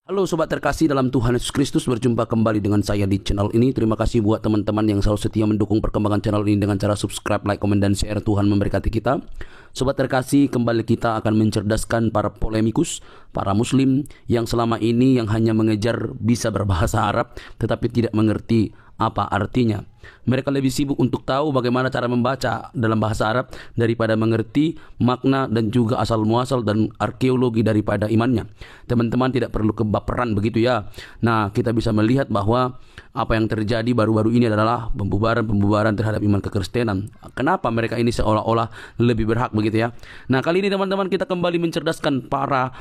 Halo sobat terkasih dalam Tuhan Yesus Kristus, berjumpa kembali dengan saya di channel ini. Terima kasih buat teman-teman yang selalu setia mendukung perkembangan channel ini dengan cara subscribe, like, komen, dan share. Tuhan memberkati kita. Sobat terkasih, kembali kita akan mencerdaskan para polemikus, para muslim yang selama ini yang hanya mengejar bisa berbahasa Arab tetapi tidak mengerti apa artinya. Mereka lebih sibuk untuk tahu bagaimana cara membaca dalam bahasa Arab daripada mengerti makna dan juga asal muasal dan arkeologi daripada imannya. Teman-teman tidak perlu kebaperan begitu ya. Nah, kita bisa melihat bahwa apa yang terjadi baru-baru ini adalah pembubaran terhadap iman kekristenan. Kenapa mereka ini seolah-olah lebih berhak begitu ya? Nah, kali ini teman-teman kita kembali mencerdaskan para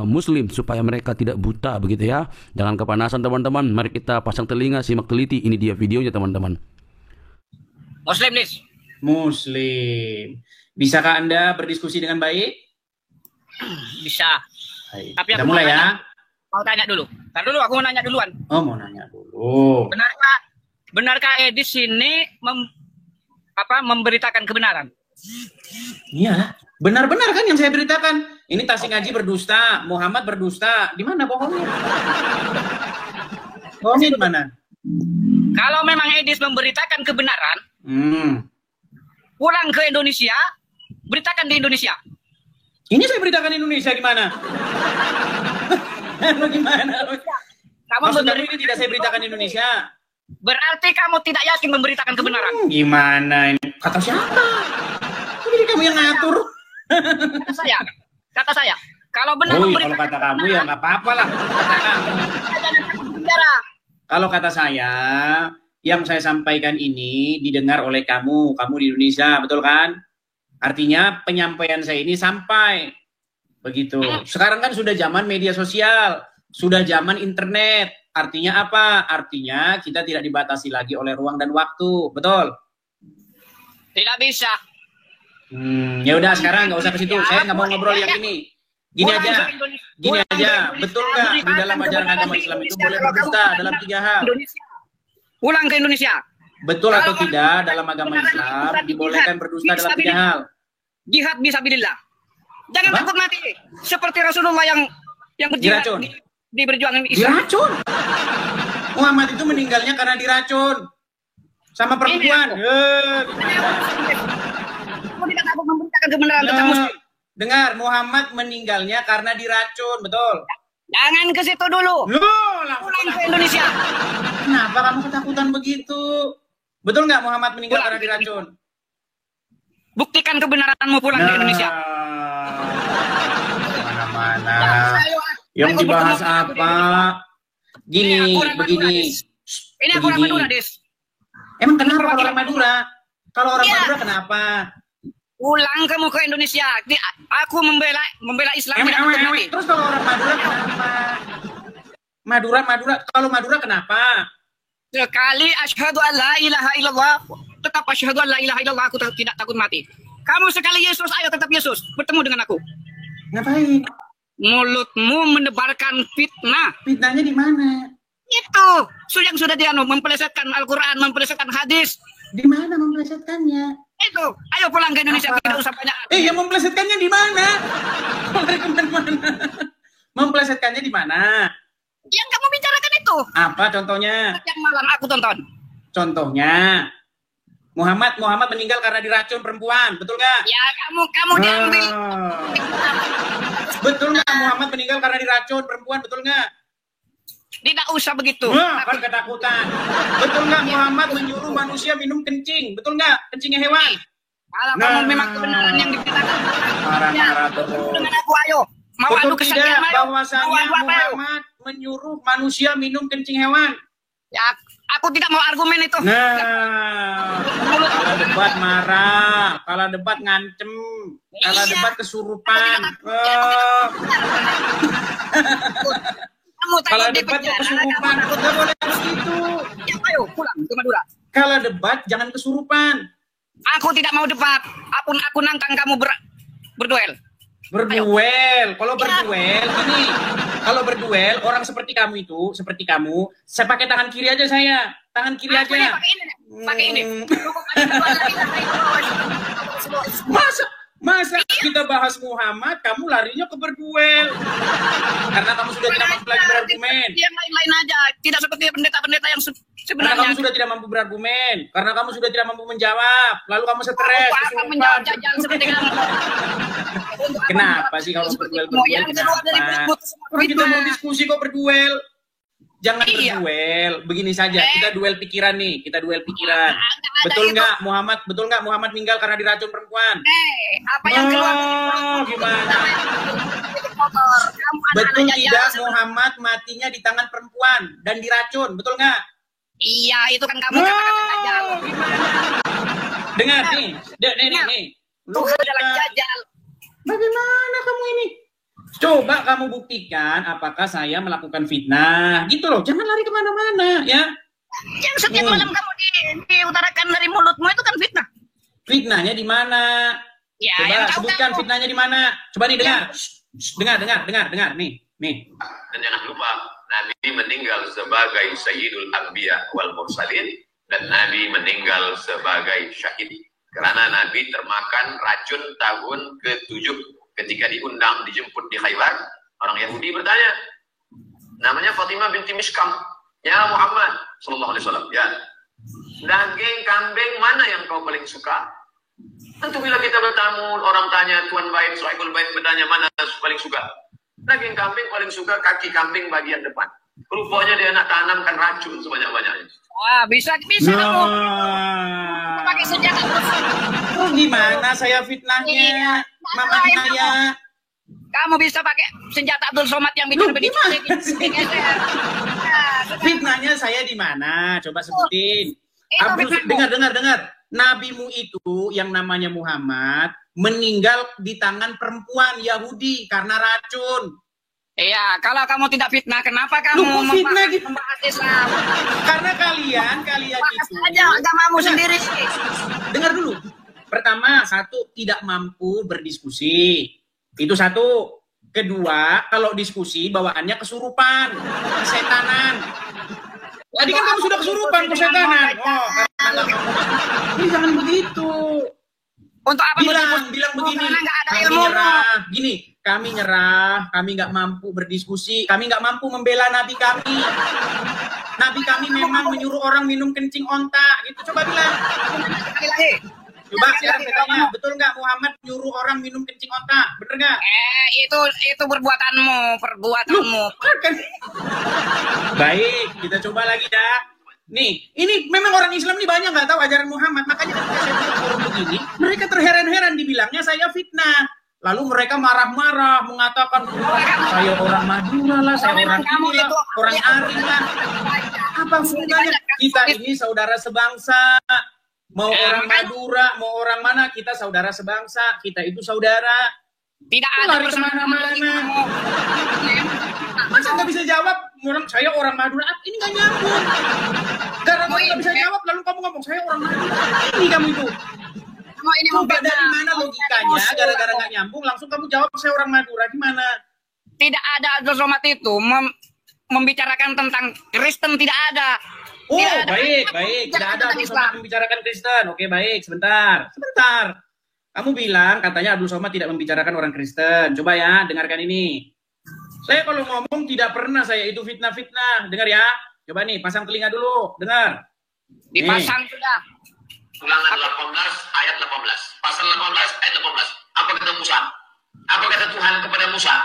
muslim supaya mereka tidak buta begitu ya. Jangan kepanasan teman-teman. Mari kita pasang telinga, simak teliti. Ini dia videonya teman-teman. Muslim, Nis. Muslim. Bisakah Anda berdiskusi dengan baik? Bisa. Baik. Tapi Kita aku mulai ya. Mau tanya dulu. Ntar dulu, aku mau nanya duluan. Oh, mau nanya dulu. Benarkah Edis ini memberitakan kebenaran? Iya. Benar-benar kan yang saya beritakan. Ini Tasik Ngaji berdusta, Muhammad berdusta. Di mana bohongnya? Bohongnya di mana? Kalau memang Edis memberitakan kebenaran, pulang ke Indonesia, beritakan di Indonesia. Ini saya beritakan di Indonesia gimana? Gimana? Maksud kamu ini tidak saya beritakan di Indonesia? Berarti kamu tidak yakin memberitakan kebenaran. Gimana ini? Kata siapa? Jadi kamu yang ngatur. Kata saya. Kalau benar kalau kata kamu ya nggak apa-apa lah. Kalau kata saya, yang saya sampaikan ini didengar oleh kamu di Indonesia, betul kan? Artinya penyampaian saya ini sampai. Begitu. Sekarang kan sudah zaman media sosial, sudah zaman internet. Artinya apa? Artinya kita tidak dibatasi lagi oleh ruang dan waktu, betul? Tidak bisa. Ya udah sekarang nggak usah ke situ. Saya nggak mau ngobrol yang ini. Gini aja, betul nggak di dalam ajaran agama Islam itu boleh berdusta dalam 3 hal? Pulang ke Indonesia. Betul atau tidak dalam agama Islam dibolehkan berdusta dalam 3 hal? Jihad fisabilillah. Jangan takut mati. Seperti Rasulullah yang berjihad di perjuangan Islam. Diracun. Muhammad itu meninggalnya karena diracun sama perempuan. Kamu tidak takut memberitakan kebenaran tentang muslim. Dengar, Muhammad meninggalnya karena diracun, betul? Jangan ke situ dulu. Pulang ke Indonesia. Kenapa kamu ketakutan begitu? Betul nggak Muhammad meninggal karena diracun? Buktikan kebenaranmu, pulang ke Indonesia. Mana-mana. Yang dibahas apa? Gini, begini. Ini aku orang Madura, Des. Emang kenapa kalau orang Madura? Kalau orang Madura kenapa? Pulang kamu ke Indonesia. Aku membela Islam. Terus kalau orang Madura kenapa? Madura. Kalau Madura kenapa? Sekali asyhadu an la ilaha illallah, tetap asyhadu an la ilaha illallah, aku tidak takut mati. Kamu sekali Yesus, ayo tetap Yesus. Bertemu dengan aku. Ngapain? Mulutmu menebarkan fitnah. Fitnahnya di mana? Itu yang sudah dia mempelesetkan Al-Quran, mempelesetkan hadis. Di mana mempelesetkannya? Itu, ayo pulang ke Indonesia, tidak usah banyak. Yang mempelesetkannya di mana? Mempelesetkannya di mana? Yang kamu bicarakan itu. Apa contohnya? Yang malam aku tonton. Contohnya, Muhammad meninggal karena diracun perempuan, betul nggak? Ya, kamu diambil. Betul nggak Muhammad meninggal karena diracun perempuan, betul nggak? Tidak usah begitu. Apa ketakutan? Betul nggak Muhammad menyuruh manusia minum kencing? Betul nggak? Kencingnya hewan. Kalau kamu memang kebenaran yang dikatakan, marah-marah terus. Dengan aku ayo. Mau adu kesaktian bahwasanya Muhammad menyuruh manusia minum kencing hewan. Ya, aku tidak mau argumen itu. Kalau debat marah, kalau debat ngancem, kalau debat kesurupan. Kalau debat kesurupan, nggak boleh begitu. Ya, ayo pulang ke Madura. Kalau debat jangan kesurupan. Aku tidak mau debat. Aku nantang kamu berduel. Berduel. Kalau berduel ini, kalau berduel orang seperti kamu itu, seperti kamu, saya pakai tangan kiri aja saya. Tangan kiri aja. Pakai ini. Masa kita bahas Muhammad, kamu larinya ke berduel? Karena kamu sudah tidak mempelajari berargumen. Yang lain-lain aja, tidak seperti pendeta-pendeta yang Karena sebenarnya. kamu sudah tidak mampu berargumen, karena kamu sudah tidak mampu menjawab, lalu kamu stres. Apa menjawab jajan seperti kamu? Kenapa sih kalau berduel? Yang keluar dari mulut Orang kita mau diskusi kok berduel. Jangan Iya. berduel. Begini saja, kita duel pikiran nih, kita duel pikiran. Ada Betul itu. nggak Muhammad? Betul nggak Muhammad meninggal karena diracun perempuan? Apa yang keluar dari Oh, gimana? kotor? Kamu Betul anak-anak tidak jajan. Muhammad matinya di tangan perempuan dan diracun? Betul nggak? Iya, itu kan kamu kata-kata jajal. Dengar nih, nih. Itu adalah jajal. Bagaimana kamu ini? Coba kamu buktikan apakah saya melakukan fitnah. Gitu loh, jangan lari kemana-mana ya. Yang setiap malam kamu diutarakan dari mulutmu itu kan fitnah. Fitnahnya di mana? Ya, Coba yang tahu sebutkan kamu. fitnahnya di mana. Coba nih dengar. Dengar. Nih. Dan jangan lupa, Nabi meninggal sebagai Sayyidul Anbiya wal Mursalin, dan Nabi meninggal sebagai syahid. Karena Nabi termakan racun tahun ke-7 ketika diundang dijemput di Khaybar. Orang Yahudi bertanya, namanya Fatimah binti Mishkam, ya Muhammad sallallahu alaihi wasallam, ya, daging kambing mana yang kau paling suka? Tentu bila kita bertamu, orang tanya, Tuan Bait, Sahibul Bait bertanya, mana paling suka? Daging kambing paling suka kaki kambing bagian depan. Rupanya dia nak tanamkan racun sebanyak-banyaknya. Wah, bisa kamu. Nah, Pakai senjata musuh. oh, gimana saya fitnahnya? Mama saya. Kamu bisa pakai senjata Abdul Somad yang bikin Loh, gimana sih? Fitnahnya saya di mana? Coba sebutin. Itu fitnahmu. Dengar. Nabimu itu yang namanya Muhammad meninggal di tangan perempuan Yahudi karena racun. Iya, kalau kamu tidak fitnah, kenapa kamu Lu kok fitnah gitu? membahas Islam? Karena kalian Bahas itu. aja agamamu sendiri. Dengar dulu. Pertama, satu, tidak mampu berdiskusi. Itu satu. Kedua, kalau diskusi bawaannya kesurupan, kesetanan. Tadi kan kamu sudah kesurupan, kesetanan. Oh, karena kamu ini jangan begitu. Untuk apa Bilang berdiskusi? begini. Karena nggak ada Kami ilmu. nyerah. Gini, kami nyerah. Kami nggak mampu berdiskusi. Kami nggak mampu membela Nabi kami. Nabi kami memang menyuruh orang minum kencing onta. Gitu, coba bilang. Coba sekarang saya tanya, betul nggak Muhammad nyuruh orang minum kencing onta? Bener nggak? Itu perbuatanmu. Kan? Baik, kita coba lagi ya. Nih, ini memang orang Islam nih banyak nggak tahu ajaran Muhammad. Makanya ketika saya buat forum begini, mereka terheran-heran dibilangnya saya fitnah. Lalu mereka marah-marah mengatakan saya orang Madura lah, saya orang ini lah, orang Ari lah. Apa hubungannya? Kita ini saudara sebangsa. Mau orang Madura, mau orang mana, kita saudara sebangsa. Kita itu saudara. Tidak ada Lari kemana-mana. Masa nggak bisa jawab? Saya orang Madura. Ini nggak nyambung. Karena kamu nggak bisa jawab, lalu kamu ngomong saya orang Madura. Ini kamu itu. Coba dari mana logikanya? Gara-gara nggak nyambung, langsung kamu jawab saya orang Madura. Gimana? Tidak ada Abdul Somad itu membicarakan tentang Kristen, tidak ada. Oh, Tidak ada. baik. Tidak ada Tentang Abdul Islam. Somad membicarakan Kristen. Oke, baik. Sebentar. Kamu bilang katanya Abdul Somad tidak membicarakan orang Kristen. Coba ya, dengarkan ini. Saya kalau ngomong tidak pernah saya itu fitnah-fitnah. Dengar ya. Coba nih, pasang telinga dulu. Dengar. Dipasang sudah. Ulangan 18 ayat 18. Pasal 18 ayat 18. Apa kata Musa? Apa kata Tuhan kepada Musa?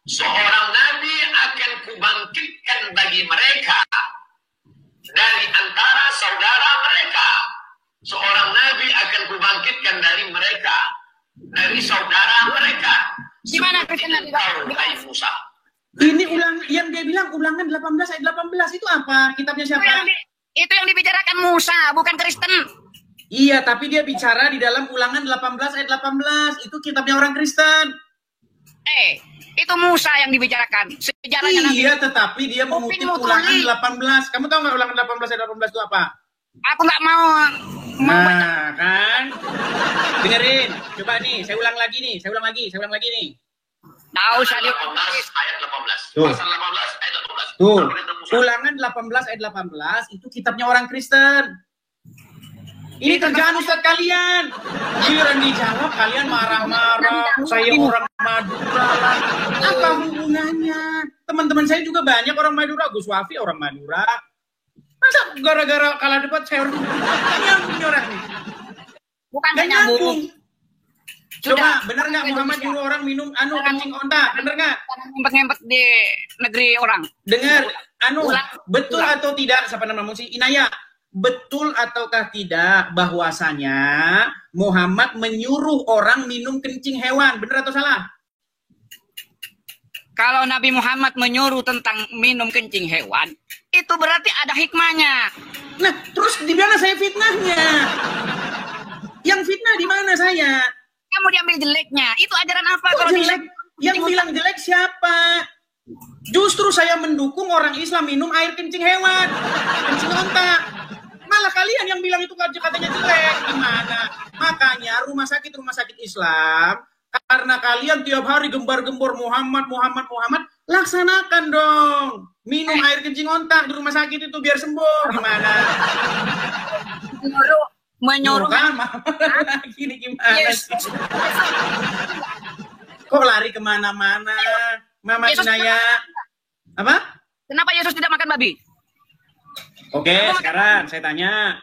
Seorang nabi akan kubangkitkan bagi mereka dari antara saudara mereka. Seorang nabi akan kubangkitkan dari mereka, dari saudara mereka. Di mana Kristen Nabi? Hai Musa. Ini yang dia bilang ulangan 18 ayat 18 itu apa? Kitabnya siapa? Itu yang dibicarakan Musa, bukan Kristen. Iya, tapi dia bicara di dalam ulangan 18 ayat 18. Itu kitabnya orang Kristen. Itu Musa yang dibicarakan. Sejarahnya Nabi. Iya, tetapi dia mengutip ulangan 18. Kamu tahu nggak ulangan 18 ayat 18 itu apa? Aku nggak mau. Nah, kan? Dengerin. Coba nih, saya ulang lagi nih. Tahu saya 18 ayat 18. Tuh. Pasal 18 ayat 18. Tuh, Apa kata Musa? ulangan 18 ayat 18 itu kitabnya orang Kristen. Ini kerjaan Ustadz kalian. Giliran dijawab kalian marah-marah. Saya orang Madura. Apa hubungannya? Teman-teman saya juga banyak orang Madura. Gus Wafi orang Madura. Masa gara-gara kalah debat saya orang nyambung orang nih? Bukan gak nyambung. Coba bener nggak Muhammad nyuruh orang minum kencing onta? Bener nggak? Ngempet-ngempet di negeri orang. Dengar, betul atau tidak? Siapa namamu sih? Inaya. Betul ataukah tidak bahwasanya Muhammad menyuruh orang minum kencing hewan? Benar atau salah? Kalau Nabi Muhammad menyuruh tentang minum kencing hewan, itu berarti ada hikmahnya. Nah, terus di mana saya fitnahnya? Yang fitnah di mana saya? Kamu diambil jeleknya. Itu ajaran apa? Kalau jelek? Yang bilang jelek siapa? Justru saya mendukung orang Islam minum air kencing hewan, kencing onta. Malah kalian yang bilang itu katanya jelek. Gimana? Makanya rumah sakit Islam, karena kalian tiap hari gembar-gembor Muhammad, laksanakan dong. Minum air kencing onta di rumah sakit itu biar sembuh. Gimana? Menyuruh kan? Gini gimana? Yes. Kok lari kemana-mana? Mama Inaya. Apa? Kenapa Yesus tidak makan babi? Oke, sekarang saya tanya,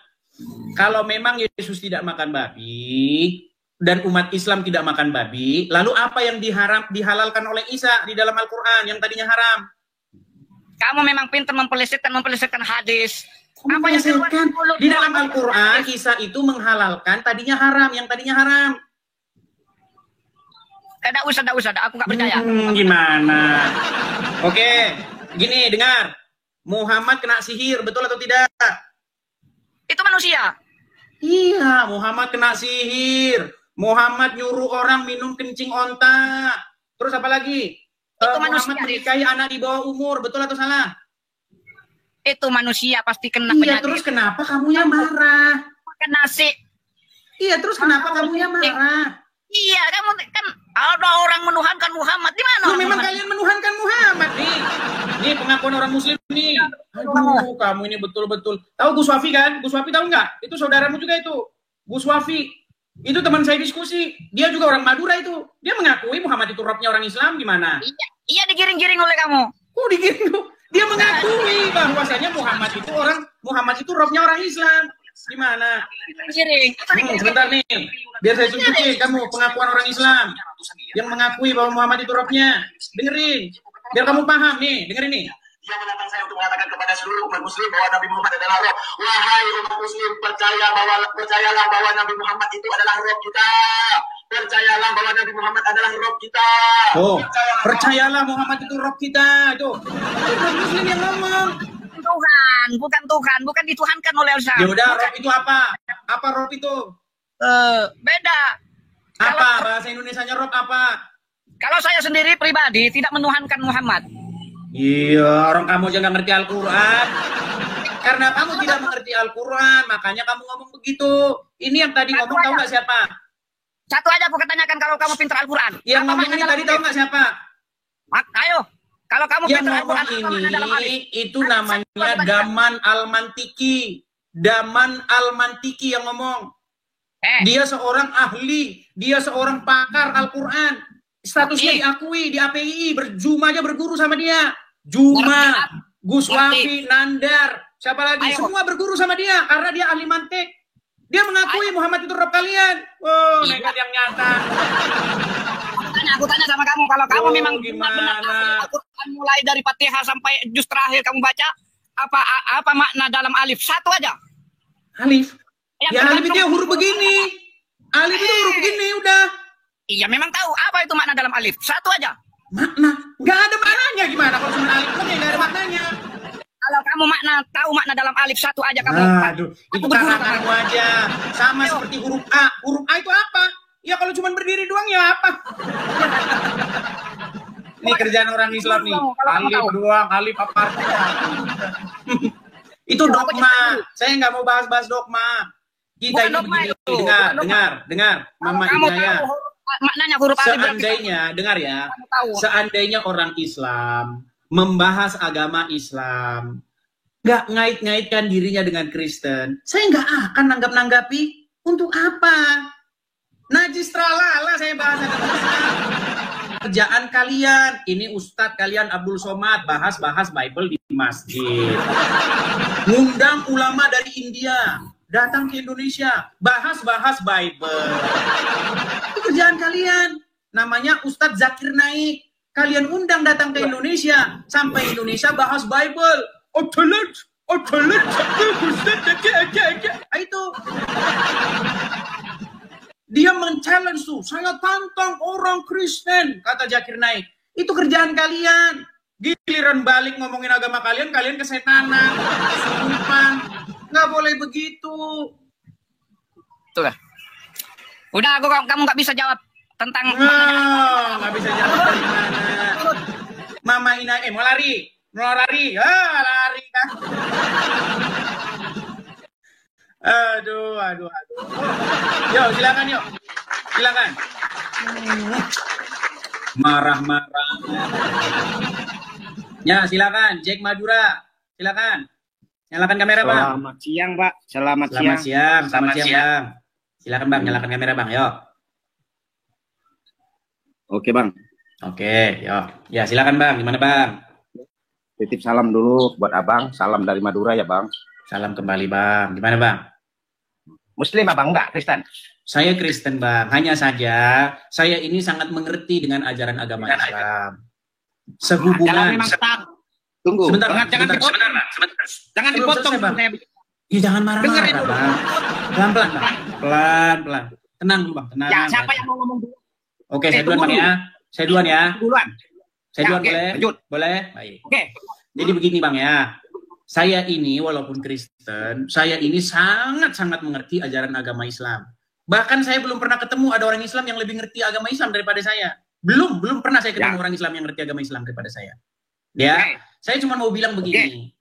kalau memang Yesus tidak makan babi dan umat Islam tidak makan babi, lalu apa yang dihalalkan oleh Isa di dalam Al-Quran yang tadinya haram? Kamu memang pintar mempelesetkan hadis. Apa yang di dalam Al-Quran Isa itu menghalalkan tadinya haram, yang tadinya haram. Tidak usah, aku nggak percaya. Gimana? Oke, gini, dengar. Muhammad kena sihir, betul atau tidak? Itu manusia. Iya, Muhammad kena sihir. Muhammad nyuruh orang minum kencing onta. Terus apa lagi? Muhammad menikahi anak di bawah umur, betul atau salah? Itu manusia pasti kena penyakit. Iya, penyakit. Terus kenapa kamunya marah? Makan nasi. Iya, terus kenapa kamunya marah? Iya, kamu kan ada orang menuhankan Muhammad. Di mana? Memang kalian menuhankan Muhammad nih. Nih pengakuan orang Muslim nih. Aduh, kamu ini betul-betul. Tahu Gus Wafi kan? Gus Wafi tahu nggak? Itu saudaramu juga itu. Gus Wafi. Itu teman saya diskusi. Dia juga orang Madura itu. Dia mengakui Muhammad itu robnya orang Islam. Gimana? Iya, digiring-giring oleh kamu. Oh, digiring. Dia mengakui bahwasanya Muhammad itu robnya orang Islam. Gimana? Sebentar nih, biar saya tunjukin kamu pengakuan orang Islam yang mengakui bahwa Muhammad itu robnya. Dengerin, biar kamu paham nih. Dengerin nih. Dia menantang saya untuk mengatakan kepada seluruh umat Muslim bahwa Nabi Muhammad adalah roh. Wahai umat Muslim, percayalah bahwa Nabi Muhammad itu adalah roh kita. Percayalah bahwa Nabi Muhammad adalah roh kita. Oh, percayalah Muhammad itu roh kita. Itu Muslim yang ngomong. Tuhan, bukan dituhankan oleh Allah. Ya udah, rob itu apa? Apa rob itu? Beda. Apa bahasa Indonesianya rob apa? Kalau saya sendiri pribadi tidak menuhankan Muhammad. Iya, orang kamu aja nggak ngerti Al-Quran. Karena kamu tidak mengerti Al-Quran, makanya kamu ngomong begitu. Ini yang tadi ngomong tahu nggak siapa? Satu aja aku tanyakan kalau kamu pintar Al-Quran. Yang ngomong ini tadi tahu nggak siapa? Ayo. Kalau kamu yang ngomong ini itu namanya Daman Al-Mantiki. Daman Al-Mantiki yang ngomong. Dia seorang ahli, dia seorang pakar Al-Quran. Statusnya diakui di API, Juma aja berguru sama dia. Juma, Gus Wafi, Nandar, siapa lagi? Semua berguru sama dia karena dia ahli mantik. Dia mengakui Muhammad itu rob kalian. Oh, nekat yang nyata. Aku tanya sama kamu, kalau kamu memang gimana? Al-Quran mulai dari Fatihah sampai juz terakhir kamu baca, apa makna dalam alif? Satu aja. Alif? Ya alif itu huruf begini. Alif itu huruf begini, udah. Iya, memang tahu apa itu makna dalam alif. Satu aja. Makna? Nggak ada maknanya gimana kalau cuma alif kan ya nggak ada maknanya. Kalau kamu tahu makna dalam alif satu aja kamu. Aduh, itu karanganmu aja. Sama seperti huruf A. Huruf A itu apa? Ya kalau cuma berdiri doang ya apa? Ini kerjaan orang Islam nih. Alif doang, alif apa artinya? Itu dogma. Saya nggak mau bahas-bahas dogma. Kita ini begini. Dengar. Mama Inaya. Maknanya huruf alif. Seandainya, dengar ya. Seandainya orang Islam membahas agama Islam, nggak ngait-ngaitkan dirinya dengan Kristen, saya nggak akan nanggap-nanggapi. Untuk apa? Najis tralala saya bahas agama Islam. Kerjaan kalian, ini Ustadz kalian Abdul Somad bahas-bahas Bible di masjid. Ngundang ulama dari India datang ke Indonesia, bahas-bahas Bible. Itu kerjaan kalian. Namanya Ustadz Zakir Naik. Kalian undang datang ke Indonesia, sampai Indonesia bahas Bible. Itu. Dia men-challenge tuh, saya tantang orang Kristen, kata Zakir Naik. Itu kerjaan kalian. Giliran balik ngomongin agama kalian, kalian kesetanan, kesurupan. Nggak boleh begitu. Itulah. Udah, kamu nggak bisa jawab tentang nggak bisa jawab dari mana. Mama Ina, mau lari, lari kan. Aduh. Yuk, silakan. Marah-marah. Ya, silakan, Jack Madura. Silakan. Nyalakan kamera, Bang. Selamat siang, Pak. Selamat siang, Bang. Silakan, Bang, nyalakan kamera, Bang. Yuk. Oke, Bang. Oke, yuk. Ya, silakan, Bang. Gimana, Bang? Titip salam dulu buat Abang. Salam dari Madura ya, Bang. Salam kembali, Bang. Gimana, Bang? Muslim Abang enggak? Kristen? Saya Kristen, Bang. Hanya saja saya ini sangat mengerti dengan ajaran agama Islam. Sehubungan. Tunggu. Sebentar. Jangan dipotong, Bang. Ya, jangan marah-marah, Bang. Pelan-pelan. Tenang dulu, Bang. Tenang. Ya, siapa yang mau ngomong dulu? Oke, saya duluan, Bang, ya. Saya duluan. Boleh? Lanjut. Boleh? Baik. Oke. Jadi begini, Bang, ya. Saya ini walaupun Kristen, saya ini sangat-sangat mengerti ajaran agama Islam. Bahkan saya belum pernah ketemu ada orang Islam yang lebih ngerti agama Islam daripada saya. Belum pernah saya ketemu orang Islam yang ngerti agama Islam daripada saya. Ya, saya cuma mau bilang begini.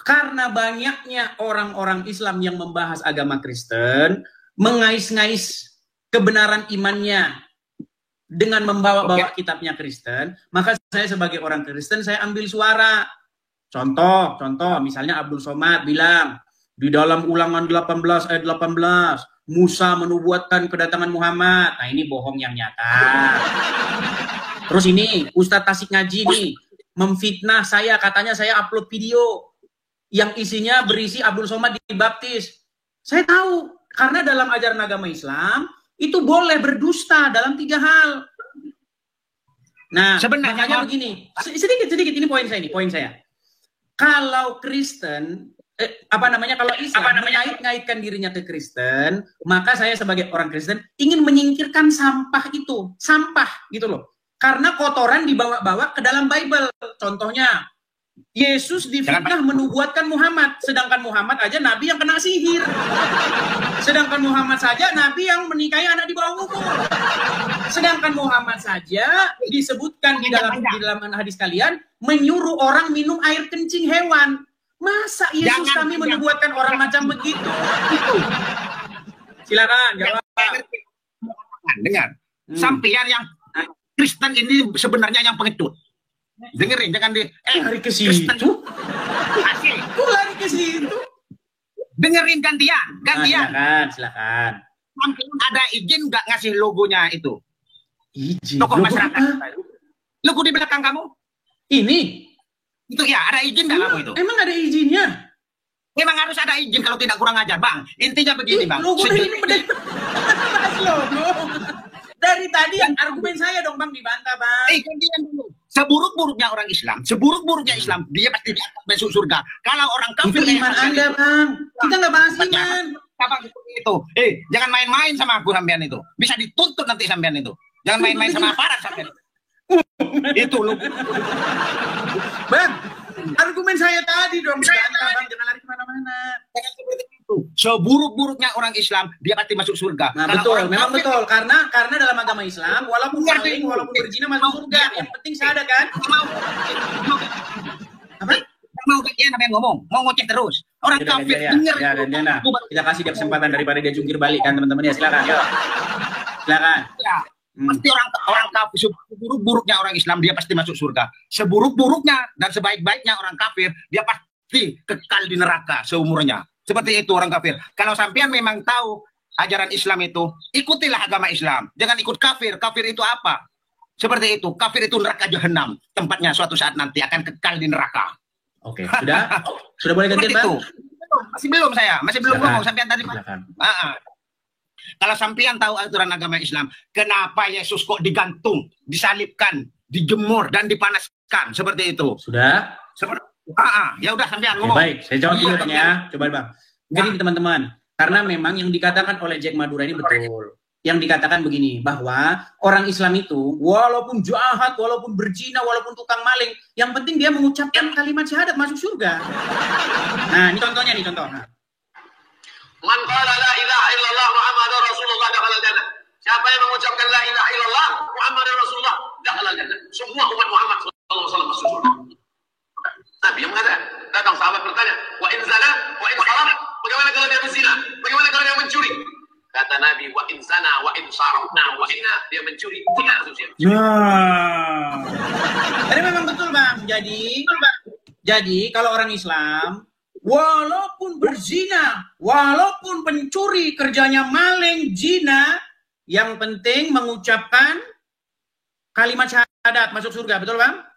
Karena banyaknya orang-orang Islam yang membahas agama Kristen, mengais-ngais kebenaran imannya dengan membawa-bawa kitabnya Kristen, maka saya sebagai orang Kristen saya ambil suara. Contoh, misalnya Abdul Somad bilang, di dalam Ulangan 18 ayat 18, Musa menubuatkan kedatangan Muhammad. Nah, ini bohong yang nyata. Terus ini, Ustadz Tasik Ngaji nih, memfitnah saya, katanya saya upload video yang isinya berisi Abdul Somad dibaptis. Saya tahu, karena dalam ajaran agama Islam, itu boleh berdusta dalam 3 hal. Nah, makanya begini, sedikit, ini poin saya. Kalau Kristen, kalau Islam mengait-ngaitkan dirinya ke Kristen, maka saya sebagai orang Kristen ingin menyingkirkan sampah gitu loh. Karena kotoran dibawa-bawa ke dalam Bible. Contohnya, Yesus difitnah menubuatkan Muhammad, sedangkan Muhammad aja nabi yang kena sihir. Sedangkan Muhammad saja nabi yang menikahi anak di bawah umur. Sedangkan Muhammad saja disebutkan di dalam hadis kalian menyuruh orang minum air kencing hewan. Masa Yesus kami menubuatkan orang macam begitu? Silakan jawab. Dengar. Sampean yang Kristen ini sebenarnya yang pengecut. Dengerin, jangan lari ke situ. Kok lari ke situ? Dengerin gantian. Silakan. Ada izin nggak ngasih logonya itu? Izin. Tokoh masyarakat. Logo di belakang kamu? Ini. Itu ya, ada izin nggak kamu itu? Emang ada izinnya? Memang harus ada izin kalau tidak kurang ajar, Bang. Intinya begini, Bang. Logo ini dari tadi argumen saya dong, Bang, dibantah, Bang. Gantian dulu. Seburuk-buruknya orang Islam, seburuk-buruknya Islam, dia pasti masuk surga. Kalau orang kafir itu iman Anda, Bang. Kita nggak bahas iman. Apa itu? Jangan main-main sama aku sampean itu. Bisa dituntut nanti sampean itu. Jangan main-main sama aparat sampean. Itu lu. Bang, argumen saya tadi dong. Bang, jangan lari kemana-mana. Seburuk-buruknya orang Islam, dia pasti masuk surga. Nah, betul, memang betul. Karena dalam agama Islam, walaupun maling, walaupun berzina masuk surga. Yang penting sadar kan? Apa? Mau dia namanya ngomong, mau ngoceh terus. Orang kafir dengar. Ya, kita kasih dia kesempatan daripada dia jungkir balik kan, teman-teman ya. Silakan. Silakan. Ya. Pasti orang kafir, seburuk-buruknya orang Islam dia pasti masuk surga. Seburuk-buruknya dan sebaik-baiknya orang kafir dia pasti mati kekal di neraka seumurnya. Seperti itu orang kafir. Kalau sampean memang tahu ajaran Islam itu, ikutilah agama Islam. Jangan ikut kafir. Kafir itu apa? Seperti itu. Kafir itu neraka jahanam. Tempatnya suatu saat nanti akan kekal di neraka. Oke, sudah? Sudah boleh gantian, Bang? Masih belum saya. Masih belum ngomong sampean tadi. Silakan. Kalau sampean tahu aturan agama Islam, kenapa Yesus kok digantung, disalibkan, dijemur dan dipanaskan seperti itu? Sudah? Ya udah sampean Oke, ngomong. baik, saya jawab dulu Bang ya. Coba Bang. Jadi teman-teman, karena memang yang dikatakan oleh Jack Madura ini betul. Yang dikatakan begini, bahwa orang Islam itu walaupun jahat, walaupun berzina, walaupun tukang maling, yang penting dia mengucapkan kalimat syahadat masuk surga. Nah, ini contohnya nih, contoh. Nah. Man qala la ilaha illallah Muhammadur Rasulullah dakhala jannah. Siapa yang mengucapkan la ilaha illallah Muhammadur Rasulullah dakhala jannah. Semua umat Muhammad sallallahu alaihi wasallam masuk surga. Nabi yang mengatakan, datang sahabat bertanya, wa in zana, wa in salam, bagaimana kalau dia berzina? Bagaimana kalau dia mencuri? Kata Nabi, wa in zana, wa in salam. Nah, wa inna dia mencuri, tidak masuk surga. Nah. Jadi memang betul Bang. Jadi kalau orang Islam walaupun berzina, walaupun pencuri, kerjanya maling, zina, yang penting mengucapkan kalimat syahadat masuk surga, betul Bang?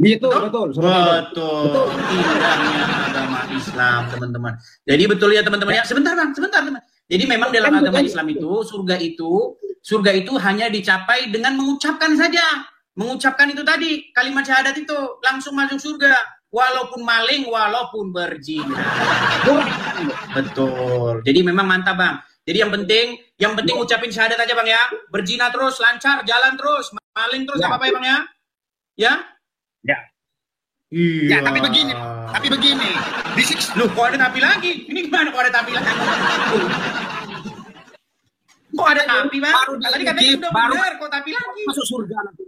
Betul. Betul. Indahnya agama Islam, teman-teman. Jadi betul ya teman-teman ya. Sebentar Bang, sebentar teman. Jadi memang dalam agama Islam itu surga itu hanya dicapai dengan mengucapkan saja. Mengucapkan itu tadi, kalimat syahadat itu langsung masuk surga. Walaupun maling, walaupun berzina. Betul. Jadi memang mantap Bang. Jadi yang penting ucapin syahadat aja Bang ya. Berzina terus, lancar, jalan terus, maling terus, apa-apa ya Bang ya? Ya? Ya. Iya. Ya, tapi begini. Disiksa. Loh, kok ada tapi lagi? Ini gimana kok ada tapi lagi? Kok ada tapi Bang? Tadi katanya sudah benar, kok tapi lagi? Masuk surga nanti.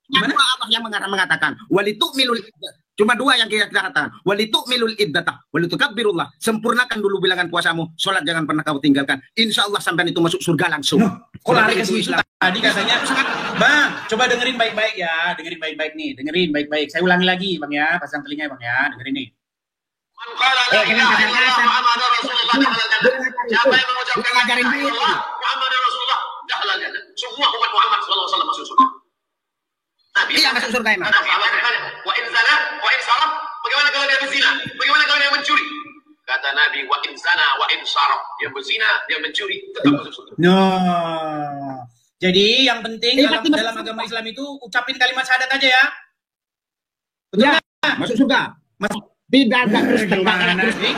Yang Allah yang mengatakan, walitukmilul iddah. Cuma dua yang kita katakan. Walitukmilul iddata, walitukabbirullah. Sempurnakan dulu bilangan puasamu. Sholat jangan pernah kamu tinggalkan. Insya Allah sampai itu masuk surga langsung. Kok lari ke situ tadi katanya? Bang, coba dengerin baik-baik ya. Dengerin baik-baik nih. Dengerin baik-baik. Saya ulangi lagi Bang ya. Pasang telinga Bang ya. Dengerin nih. Man qala la ilaha illallah Muhammadur Rasulullah dakhala jannah. Siapa yang mengucapkan la ilaha illallah Muhammadur Rasulullah dakhala jannah. Semua umat Muhammad sallallahu alaihi wasallam masuk surga. Nabi masuk surga emang. Sahabat bertanya, wa in zana, wa in salam, bagaimana kalau dia berzina? Bagaimana kalau dia mencuri? Kata Nabi, wa in zana, wa in salam, dia berzina, dia mencuri, tetap masuk surga. Nah, jadi yang penting dalam agama Islam itu ucapin kalimat syahadat aja ya. Betul Ya, nggak? masuk surga. Tidak ada Kristen. Gimana sih?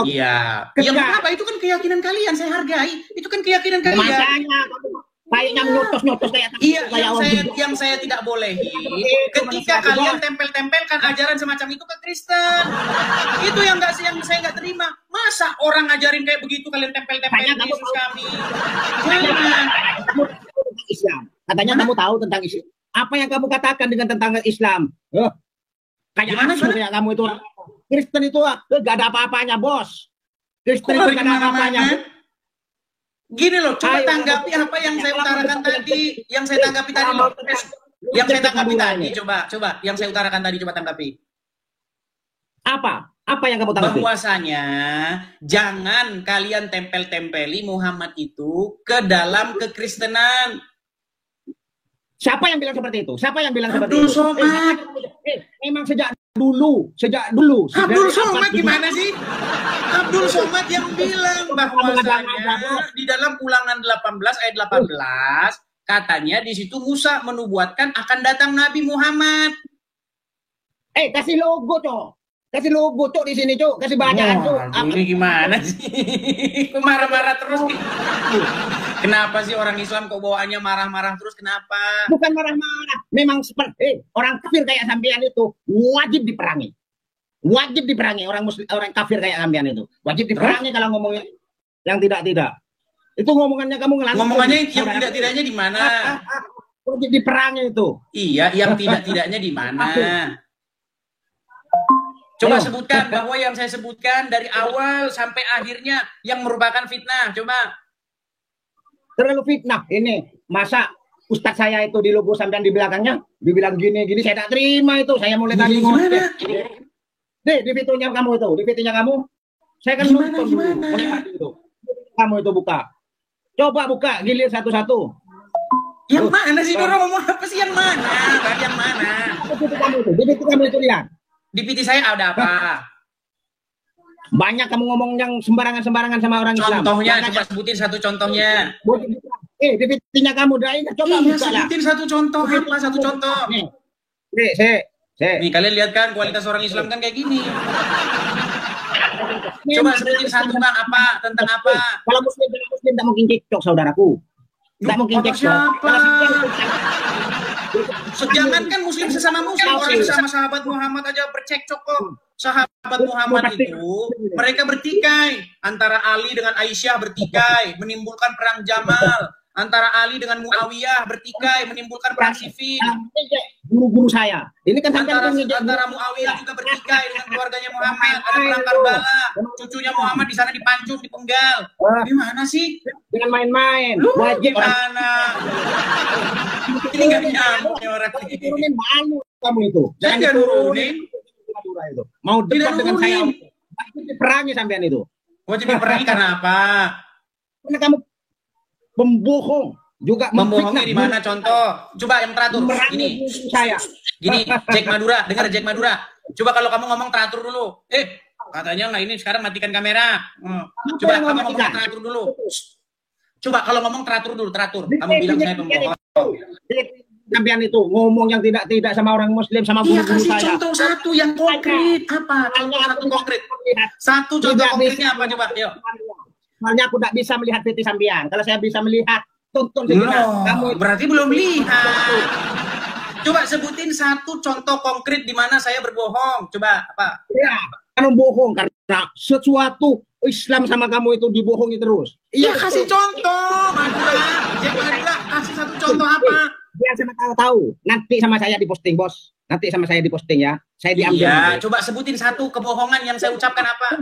Iya. Yang apa? Itu kan keyakinan kalian, saya hargai. Itu kan keyakinan kalian. Makanya kayaknya nyotos kayak Iya, yang saya tidak bolehi ketika kalian tempel-tempelkan ajaran semacam itu ke Kristen. Itu yang saya nggak terima. Masa orang ngajarin kayak begitu kalian tempel-tempelin Yesus kami? Jangan. Islam. Katanya kamu tahu tentang Islam. Apa yang kamu katakan dengan tentang Islam? Kayak Gimana, mana kayak kamu itu? Kristen itu gak ada apa-apanya, bos. Kristen itu gak ada apa-apanya. Gini loh, coba tanggapi apa yang saya utarakan tadi, yang saya tanggapi tadi loh. Yang saya tanggapi tadi, coba yang saya utarakan tadi, coba tanggapi. Apa yang kamu tanggapi? Bahwasanya jangan kalian tempel-tempeli Muhammad itu ke dalam kekristenan. Siapa yang bilang seperti itu? Siapa yang bilang seperti Abdul itu? Somad. Memang sejak dulu. Abdul Somad gimana sih? Abdul Somad yang bilang bahwasanya di dalam Ulangan 18 ayat 18 katanya di situ Musa menubuatkan akan datang Nabi Muhammad. Kasih logo, Cok. Kasih logo, Cok, di sini, Cok. Kasih bacaan, Cok. Ini gimana sih? Marah-marah terus. Kenapa sih orang Islam kok bawaannya marah-marah terus? Kenapa? Bukan marah-marah. Memang seperti orang kafir kayak sampean itu wajib diperangi. Wajib diperangi orang kafir kayak sampean itu. Wajib diperangi kalau ngomongnya yang tidak-tidak. Itu ngomongannya kamu ngelantur. Ngomongannya yang tidak-tidaknya di mana? Wajib diperangi itu. Iya, yang tidak-tidaknya di mana? Coba sebutkan bahwa yang saya sebutkan dari awal sampai akhirnya yang merupakan fitnah. Coba. Terlalu fitnah ini. Masa Ustadz saya itu di logo sampean di belakangnya, dibilang gini, saya tak terima itu. Saya mulai tadi ngomong. Di videonya kamu itu, saya kan nonton itu. Kamu itu buka. Coba buka, gilir satu-satu. Yang mana sih orang ngomong apa sih yang mana? Yang mana? Di video kamu itu lihat. Di PT saya ada apa? Banyak kamu ngomong yang sembarangan sama orang Islam. Contohnya, coba sebutin satu contohnya. Di video-nya kamu dah ingat, coba Iya, buka lah. sebutin satu contoh, apa satu contoh. Nih, kalian lihat kan kualitas orang Islam kan kayak gini. Coba sebutin satu Bang, apa? Tentang apa? Kalau muslim tidak mungkin cekcok, saudaraku. Tidak mungkin cekcok. Jangankan muslim sesama muslim, orang sesama sahabat Muhammad aja bercekcok kok. Sahabat Muhammad itu mereka bertikai, antara Ali dengan Aisyah bertikai, menimbulkan perang Jamal. Antara Ali dengan Muawiyah bertikai, menimbulkan perang Siffin. Guru-guru saya. Ini kan antara Muawiyah juga bertikai dengan keluarganya Muhammad. Ada perang Karbala. Cucunya Muhammad di sana dipancung, dipenggal. Gimana sih? Dengan main-main. Wajib gimana? Ini nggak nyambung ya orang ini. Turunin malu kamu itu. Saya nggak nurunin. Mau dekat dengan saya. Pasti diperangi sampean itu. Wajib diperangi karena apa? Karena kamu pembohong juga. Membohongnya di mana contoh? Coba yang teratur. Gini, saya. Gini, Jack Madura, dengar Jack Madura. Coba kalau kamu ngomong teratur dulu. Katanya nggak ini sekarang matikan kamera. Coba kamu ngomong teratur dulu. Coba kalau ngomong teratur dulu, teratur. Kamu bilang saya pembohong. Sampean itu ngomong yang tidak sama orang Muslim, sama guru-guru saya. Kasih contoh satu yang konkret. Apa? Satu konkret. Satu contoh konkretnya apa coba? Yuk. Soalnya aku tidak bisa melihat PT sampean. Kalau saya bisa melihat, tonton sejenak. Kamu berarti belum lihat. Coba sebutin satu contoh konkret di mana saya berbohong. Coba apa? Ya, kamu bohong karena sesuatu Islam sama kamu itu dibohongi terus. Iya, kasih contoh, Madura. Madura, kasih satu contoh apa? Dia sama tahu. Nanti sama saya diposting, Bos. Nanti sama saya diposting ya. Saya diambil. Iya, coba sebutin satu kebohongan yang saya ucapkan apa?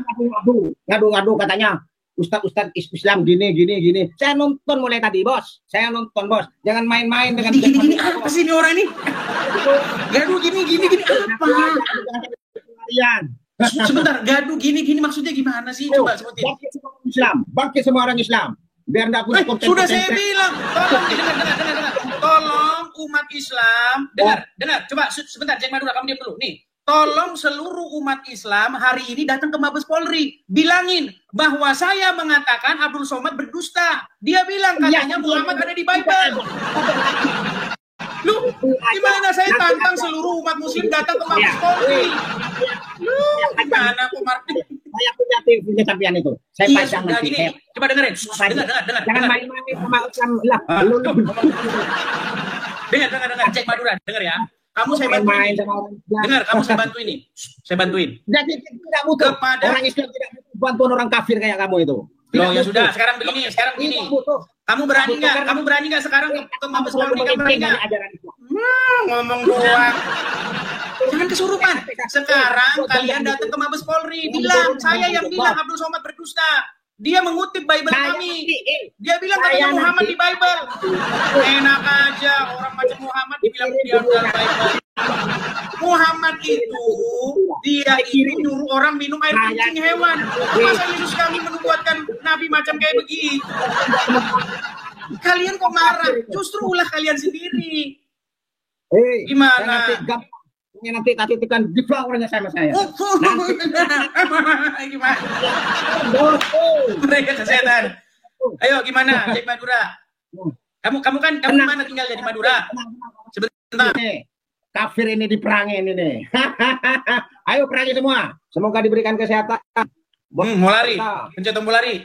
Ngadu katanya. Ustadz Islam gini. Saya nonton mulai tadi, Bos. Saya nonton, Bos. Jangan main-main dengan gini apa sih ini orang ini? Gaduh gini apa? Sebentar, gaduh gini maksudnya gimana sih? Coba sebutin. Bangkit semua orang Islam. Biar enggak punya konten. Sudah saya bilang, tolong dengar. Tolong umat Islam, dengar. Coba sebentar, Jack Madura, kamu diam dulu. Nih, tolong seluruh umat Islam hari ini datang ke Mabes Polri, bilangin bahwa saya mengatakan Abdul Somad berdusta. Dia bilang katanya Muhammad ada di Bible. Lu, gimana saya tantang seluruh umat Muslim datang ke Mabes Polri? Lu, gimana Komar? Saya punya TV sampean itu. Saya pasang nanti. Coba dengerin. Dengar. Jangan main-main sama Islam lah. Dengar, Jack Madura, dengar ya. Kamu saya bantuin. Dengar, kamu saya bantu ini. Saya bantuin. Jadi tidak butuh. Orang Islam tidak butuh bantuan orang kafir kayak kamu itu. Loh ya sudah, sekarang begini. Kamu berani nggak sekarang ke Mabes Polri? Kamu berani nggak? Ngomong doang. Jangan kesurupan. Sekarang kalian datang ke Mabes Polri, bilang saya yang bilang Abdul Somad berdusta. Dia mengutip Bible kami. Dia bilang katanya Muhammad di Bible. Enak aja orang macam Muhammad dibilang dia dalam Bible. Muhammad itu dia nyuruh orang minum air kencing hewan. Masa Yesus kami menubuatkan nabi macam kayak begitu? Kalian kok marah? Justru ulah kalian sendiri. Gimana? Nanti tekan di flowernya sama saya. Gimana? Mereka sesetan. Ayo gimana, Jack Madura? Kamu kan mana tinggalnya di Madura? Sebentar. Kafir ini diperangin ini. Ayo perangi semua. Semoga diberikan kesehatan. Mau lari. Pencet tombol lari.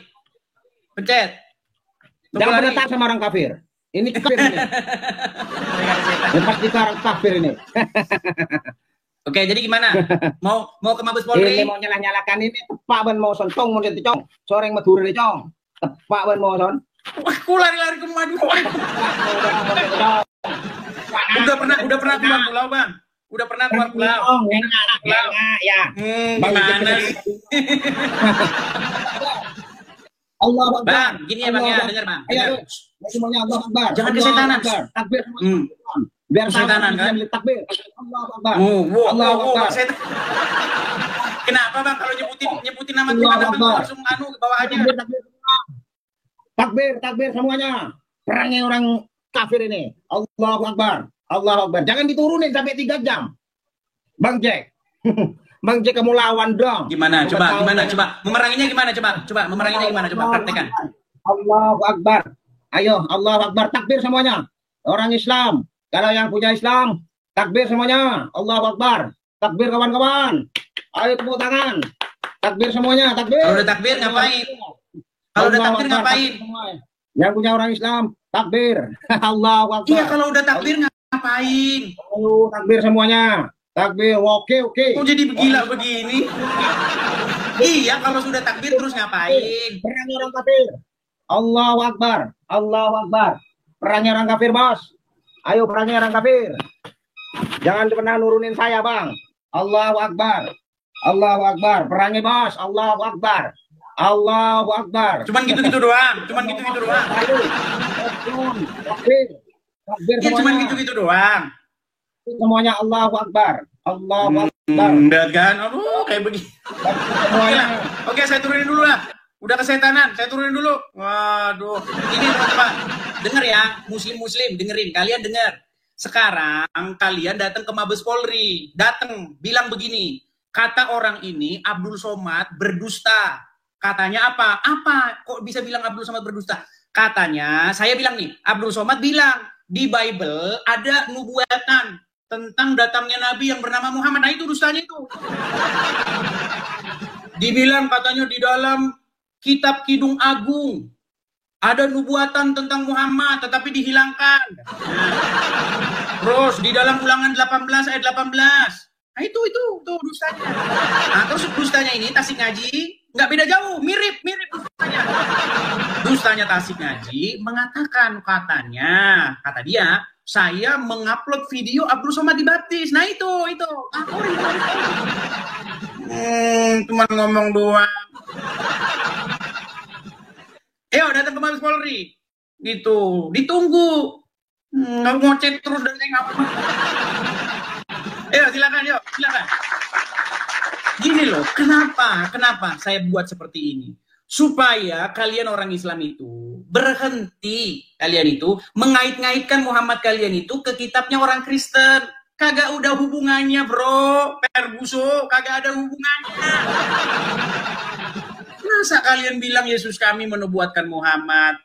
Pencet. Jangan berdekatan sama orang kafir. Ini kafir ini. Pasti orang kafir ini. Oke, jadi gimana? Mau ke Mabes Polri? Ini mau nyalakan ini tepak ban mau sontong mau jadi cong. Soreng Madura ini cong. Tepak ban mau son. Wah, aku lari-lari ke Madura. Udah pernah keluar pulau, Bang? Udah pernah keluar pulau? Enggak ya. Gimana sih? Allah Bang, gini ya Bang ya, dengar Bang. Semuanya Allah Akbar. Jangan Allah kesetanan. Akbar. Takbir semuanya. Biar Kesetanan, sama kan? takbir. Allah Akbar. Allah Allah Akbar. Kenapa bang kalau nyebutin nama Allah Tuhan abang Akbar. langsung bawa aja? Takbir, takbir semua. Takbir, takbir semuanya. Perangi orang kafir ini. Allahu Akbar. Allahu Akbar. Jangan diturunin sampai 3 jam. Bang Jack. Bang Jack kamu lawan dong. Gimana? Kamu Coba, tahu gimana? kan? Coba. Memeranginya gimana? Coba. Memeranginya gimana? Coba praktekan. Allahu Akbar. Ayo, Allahu Akbar. Takbir semuanya. Orang Islam. Kalau yang punya Islam, takbir semuanya. Allahu Akbar. Takbir kawan-kawan. Ayo tepuk tangan. Takbir semuanya. Takbir. Kalau udah takbir ngapain? Kalau udah takbir ngapain? Yang punya orang Islam, takbir. Allahu Akbar. Iya, kalau udah takbir ngapain? Ayo, takbir semuanya. Takbir. Oke. Kok jadi gila begini? Iya, kalau sudah takbir terus ngapain? Perangi orang kafir. Allahu Akbar. Allahu Akbar. Perangi orang kafir, bos. Ayo perangi orang kafir. Jangan pernah nurunin saya, Bang. Allahu Akbar. Allahu Akbar. Perangi, bos. Allahu Akbar. Allahu Akbar. Cuman gitu-gitu doang. Ayo. Takbir. Takbir Ya cuman semuanya. gitu-gitu doang. Semuanya Allahu Akbar. Allahu Akbar. Udah kan? Aduh, kayak begini. Semuanya. Oke, saya turunin dulu lah. Udah kesetanan, saya turunin dulu. Waduh. Ini teman-teman. Dengar ya, muslim-muslim, dengerin. Kalian dengar. Sekarang kalian datang ke Mabes Polri. Datang, bilang begini. Kata orang ini, Abdul Somad berdusta. Katanya apa? Apa? Kok bisa bilang Abdul Somad berdusta? Katanya, saya bilang nih, Abdul Somad bilang, di Bible ada nubuatan tentang datangnya Nabi yang bernama Muhammad. Nah itu dustanya itu. Dibilang katanya di dalam Kitab Kidung Agung ada nubuatan tentang Muhammad tetapi dihilangkan. Terus di dalam Ulangan 18 ayat 18. Nah itu dustanya. Nah terus dustanya ini Tasik Ngaji nggak beda jauh, mirip dustanya. Dustanya Tasik Ngaji mengatakan kata dia saya mengupload video Abdul Somad dibaptis. Nah itu. Cuma ngomong doang. Ayo datang ke Mabes Polri. Gitu, ditunggu. Nggak ngocet terus dan saya ngapa. Ayo silakan. Gini loh, kenapa saya buat seperti ini? Supaya kalian orang Islam itu berhenti, kalian itu mengait-ngaitkan Muhammad kalian itu ke kitabnya orang Kristen. Kagak udah hubungannya, bro. Perbuso, kagak ada hubungannya. Masa kalian bilang Yesus kami menubuatkan Muhammad?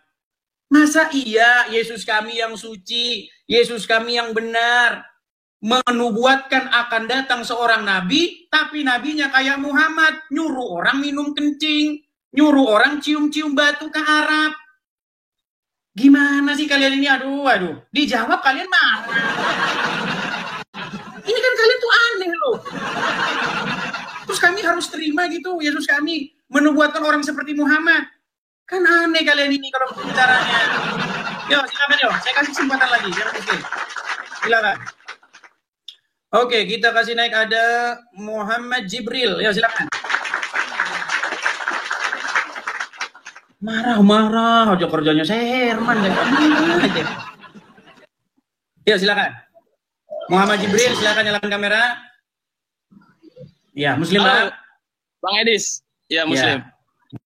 Masa iya Yesus kami yang suci, Yesus kami yang benar, menubuatkan akan datang seorang nabi, tapi nabinya kayak Muhammad, nyuruh orang minum kencing, nyuruh orang cium-cium batu ke Arab. Gimana sih kalian ini? Aduh. Dijawab kalian marah. Ini kan kalian tuh aneh loh. Terus kami harus terima gitu, Yesus kami menubuatkan orang seperti Muhammad. Kan aneh kalian ini kalau bicaranya. Yo, silakan yo. Saya kasih kesempatan lagi. Silakan. Oke, kita kasih naik ada Muhammad Jibril. Yo, silakan. Marah aja kerjanya saya Herman aja. Ya, silakan. Muhammad Jibril, silakan nyalakan kamera. Ya, Muslim, Halo, Bang. Bang Edis. Ya, Muslim. Ya,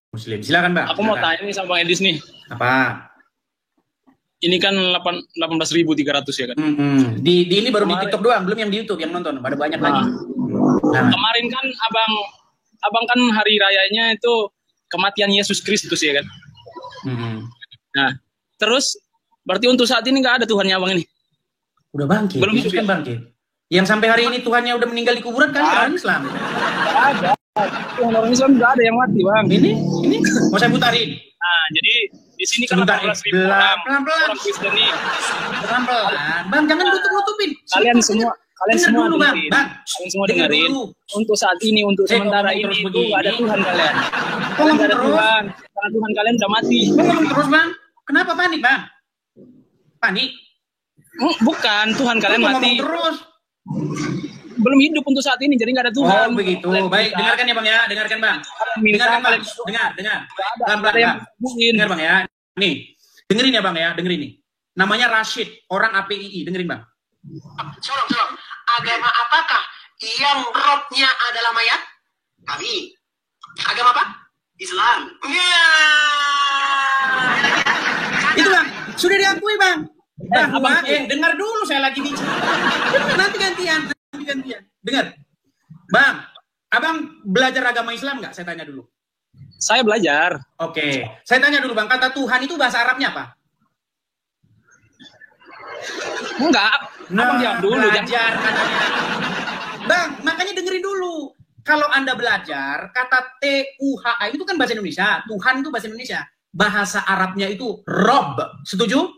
Muslim. Silakan, Bang. Aku mau Silakan. tanya nih sama Bang Edis nih. Apa? Ini kan 18.300 ya kan? Di ini baru Kemarin. di TikTok doang, belum yang di YouTube yang nonton. Pada banyak lagi. Nah, Kemarin kan abang kan hari rayanya itu kematian Yesus Kristus ya kan? Nah, terus berarti untuk saat ini nggak ada Tuhannya abang ini? udah bangkit. Belum Yesus hidup kan bangkit. Yang sampai hari ini Tuhannya udah meninggal di kuburan kan orang Islam. Nggak ada. Tuhan orang Islam nggak ada yang mati bang. Ini mau saya putarin. Nah, jadi di sini kan Sebentar, 18.000 orang pelan-pelan. orang Kristen nih. Pelan-pelan. Bang, jangan nutup-nutupin. Kalian semua Dengar dulu, Bang. dengerin. Bang, Kalian semua dengar dengerin. dulu. Untuk saat ini, untuk Saya sementara ngomong ini terus itu begini. nggak ada Tuhan kalian. Ngomong Kalian nggak ada terus. Tuhan. Karena Tuhan kalian udah mati. Ngomong terus, Bang. Kenapa panik, Bang? Panik? Bukan, Tuhan kalian Ngomong mati. terus. Belum hidup untuk saat ini, jadi nggak ada Tuhan. Oh, begitu. Kalian Baik, minta, dengarkan ya, Bang ya. Dengarkan, Bang. minta Dengarkan, Bang. kalian Dengar. nggak Pelan-pelan, ada yang Bang. sembuhin. Dengar, Bang ya. Nih, Dengerin ya Bang ya, dengerin nih. Namanya Rashid, orang APII. Dengerin Bang. Tolong. Agama apakah yang robnya adalah mayat? Kami. Agama apa? Islam. Ya. Itu Bang, sudah diakui Bang. Bahwa, dengar dulu saya lagi bicara. Nanti gantian. Dengar. Bang, Abang belajar agama Islam nggak? Saya tanya dulu. Saya belajar. Oke. Saya tanya dulu Bang, kata Tuhan itu bahasa Arabnya apa? Enggak. Abang jawab dulu. Belajar katanya. Bang, makanya dengerin dulu. Kalau Anda belajar, kata T-U-H-A itu kan bahasa Indonesia. Tuhan itu bahasa Indonesia. Bahasa Arabnya itu Rob. Setuju?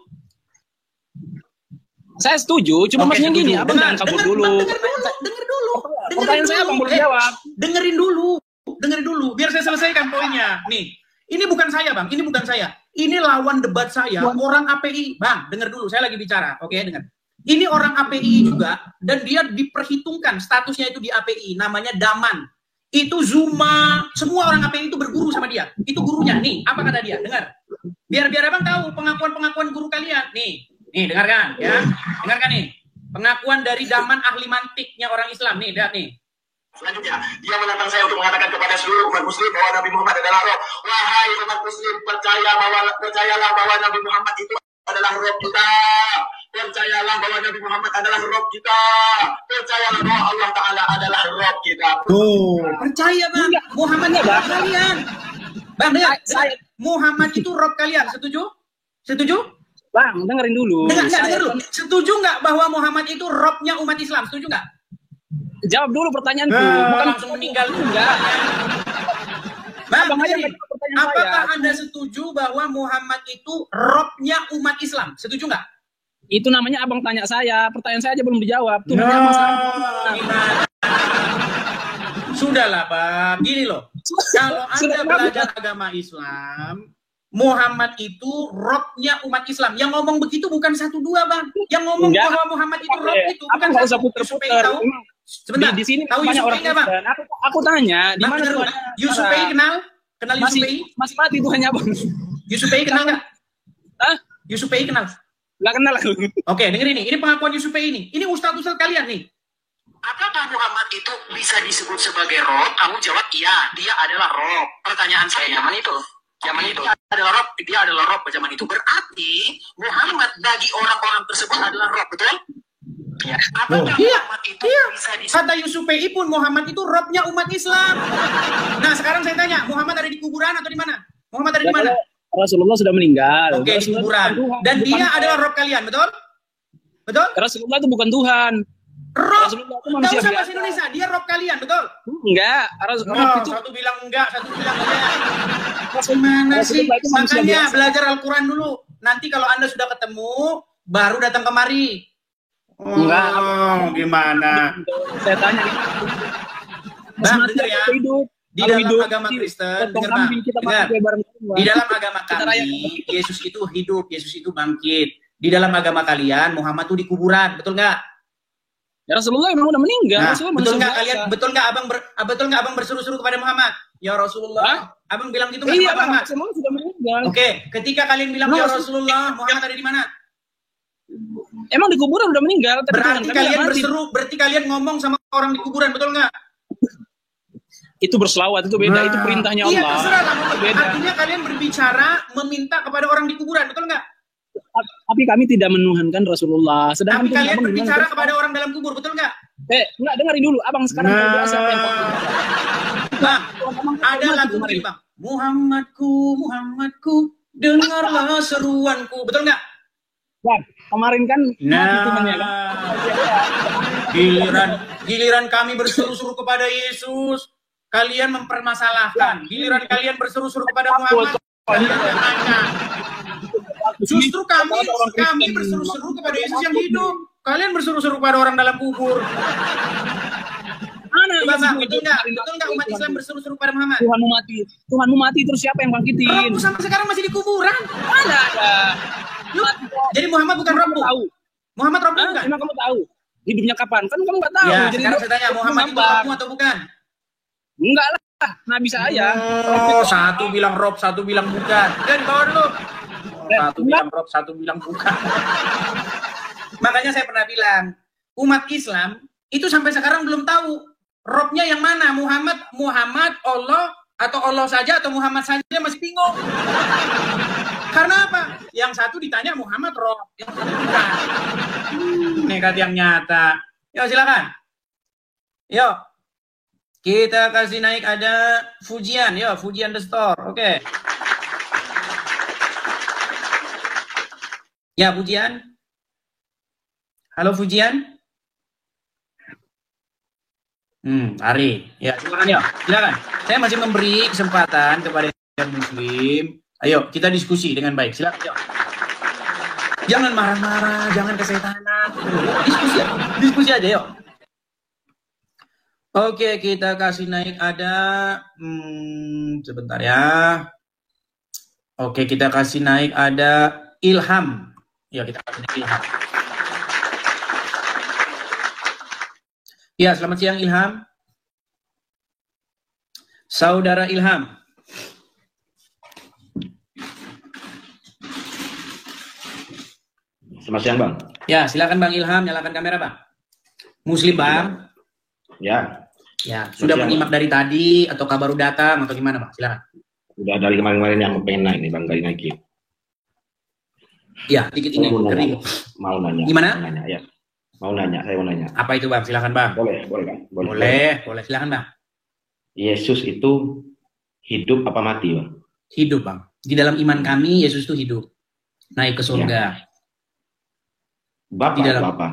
Saya setuju, cuma maksudnya gini, Abang jangan kabur dulu. Denger dulu. Pertanyaan saya Abang boleh jawab. Dengerin dulu. Biar saya selesaikan poinnya. Nih, ini bukan saya Bang, ini bukan saya. Ini lawan debat saya, orang API. Bang, denger dulu, saya lagi bicara. Oke, dengar. Ini orang API juga, dan dia diperhitungkan statusnya itu di API, namanya Daman. Itu Zuma, semua orang API itu berguru sama dia. Itu gurunya. Nih, apa kata dia? Dengar. Biar Abang tahu pengakuan guru kalian. Nih, dengarkan ya. Dengarkan nih. Pengakuan dari Daman ahli mantiknya orang Islam. Nih, lihat nih. Selanjutnya, dia menantang saya untuk mengatakan kepada seluruh umat muslim bahwa Nabi Muhammad adalah roh. Wahai umat muslim, percayalah bahwa Nabi Muhammad itu adalah roh kita. Percayalah bahwa Nabi Muhammad adalah roh kita. Percayalah bahwa Allah Ta'ala adalah roh kita. Percaya Bang, Muhammad itu roh kalian. Bang, dengar. Muhammad itu roh kalian, setuju? Bang, dengerin dulu. Dengar dulu. Setuju nggak bahwa Muhammad itu rohnya umat Islam? Setuju nggak? Jawab dulu pertanyaanku. Bukan langsung meninggal juga. Bang, apakah Anda setuju bahwa Muhammad itu rohnya umat Islam? Setuju nggak? Itu namanya Abang tanya saya. Pertanyaan saya aja belum dijawab. Tuhannya Abang Sudahlah, Bang. Gini loh. Kalau Anda belajar agama Islam, Muhammad itu rohnya umat Islam. Yang ngomong begitu bukan 1-2 Bang. Yang ngomong bahwa Muhammad itu roh itu bukan nggak usah puter-puter. Sebentar. Di sini tahu banyak orang Yusufei Bang? Aku tanya, di mana Tuhan? Yusufei kenal Yusufei? Masih mati Tuhannya Bang. Yusufei kenal nggak? Hah? Yusufei kenal? Nggak kenal aku. Oke, dengerin ini. Ini pengakuan Yusufei ini. Ini ustaz-ustaz kalian nih. Apakah Muhammad itu bisa disebut sebagai roh? Kamu jawab iya, dia adalah roh. Pertanyaan saya, zaman itu dia adalah roh, zaman itu. Berarti Muhammad bagi orang-orang tersebut adalah roh, betul? Ya. Apakah Muhammad itu bisa disebut? Kata Yusufei pun Muhammad itu rohnya umat Islam. Nah, sekarang saya tanya, Muhammad ada di kuburan atau di mana? Muhammad ada di mana? Rasulullah sudah meninggal. Oke, di kuburan. Dan dia adalah roh kalian, betul? Betul? Rasulullah itu bukan Tuhan. Roh. Rasulullah itu Tahu manusia sama biasa. Indonesia, dia roh kalian, betul? Enggak, Rasulullah itu Satu bilang enggak, satu bilang enggak. Gimana sih? Rasulullah itu manusia Makanya biasa. belajar Al-Quran dulu. Nanti kalau Anda sudah ketemu, baru datang kemari. Enggak. Gimana? Saya tanya. Bang, dengar ya. Di dalam agama Kristen, dengar Bang. Dengar. Di dalam agama kami, Yesus itu hidup, Yesus itu bangkit. Di dalam agama kalian, Muhammad itu di kuburan, betul nggak? Ya Rasulullah memang udah meninggal. Nah, Rasulullah betul manusia nggak kalian? biasa. Betul nggak abang berseru-seru kepada Muhammad? Ya Rasulullah. Hah? Abang bilang gitu nggak Iya, kepada Bang, Muhammad? Rasulullah sudah meninggal. Oke, ketika kalian bilang ya Rasulullah, Muhammad ada di mana? Emang di kuburan udah meninggal. Tapi Berarti Tuhan kami kalian nggak mati. berseru, berarti kalian ngomong sama orang di kuburan, betul nggak? Itu berselawat, itu beda. Itu perintahnya Iya, Allah. terserah lah. Itu beda. Artinya kalian berbicara, meminta kepada orang di kuburan, betul nggak? Tapi kami tidak menuhankan Rasulullah. Sedangkan Tapi kalian Abang berbicara gimana? kepada orang dalam kubur, betul nggak? Enggak, dengerin dulu. Abang sekarang berbiasa apa yang Bang, ada lagu begini Bang. Muhammadku, dengarlah seruanku, betul nggak? Bang, kemarin kan Giliran kami berseru-seru kepada Yesus, kalian mempermasalahkan. Giliran kalian berseru-seru kepada Muhammad, kalian bertanya. Justru kami berseru-seru kepada Yesus yang hidup. Kalian berseru-seru kepada orang dalam kubur. Mana Coba Bang, Yesus betul hidup? nggak umat Islam berseru-seru kepada Muhammad? Tuhanmu mati terus siapa yang bangkitin? Rohku sampai sekarang masih di kuburan. Mana ada? Jadi Muhammad bukan Kamu rohku. tahu? Muhammad rohku Hah? bukan? Emang kamu tahu? Hidupnya kapan? Kan kamu nggak tahu. Ya, Jadi sekarang saya tanya, Muhammad itu rohmu atau bukan? enggak lah, Nabi saya. Oh, satu bilang roh, satu bilang bukan. Dan bawa dulu. Satu bilang rob, satu bilang bukan. Makanya saya pernah bilang, umat Islam itu sampai sekarang belum tahu robnya yang mana, Muhammad, Allah, atau Allah saja, atau Muhammad saja, masih bingung. Karena apa? Yang satu ditanya Muhammad rob, yang satu bukan. Nekat yang nyata. Yuk silakan. Yuk. Kita kasih naik ada Fujian. Yuk, Fujian the store. Oke. Ya, Fujian. Halo Fujian. Ari. Ya, silakan yuk. Silakan. Saya masih memberi kesempatan kepada yang muslim. Ayo, kita diskusi dengan baik. Silakan yuk. Jangan marah-marah, jangan kesetanan. Diskusi aja yuk. Oke, kita kasih naik ada sebentar ya. Oke, kita kasih naik ada Ilham. Ya, kita kasih naik Ilham. Ya, selamat siang Ilham. Saudara Ilham. Selamat siang Bang. Ya, silakan Bang Ilham, nyalakan kamera Bang. Muslim Bang. Ya. Ya, sudah menyimak dari tadi atau baru datang atau gimana Bang? Silakan. Sudah dari kemarin-kemarin yang pengen naik nih Bang, kali naikin. Ya, dikit ini kering. Mau nanya. Gimana? Mau nanya, ya. Saya mau nanya. Apa itu Bang? Silakan Bang. Boleh Bang. Boleh, silakan Bang. Yesus itu hidup apa mati Bang? Hidup Bang. Di dalam iman kami Yesus itu hidup. Naik ke surga. Ya. Bapak Di dalam itu apa?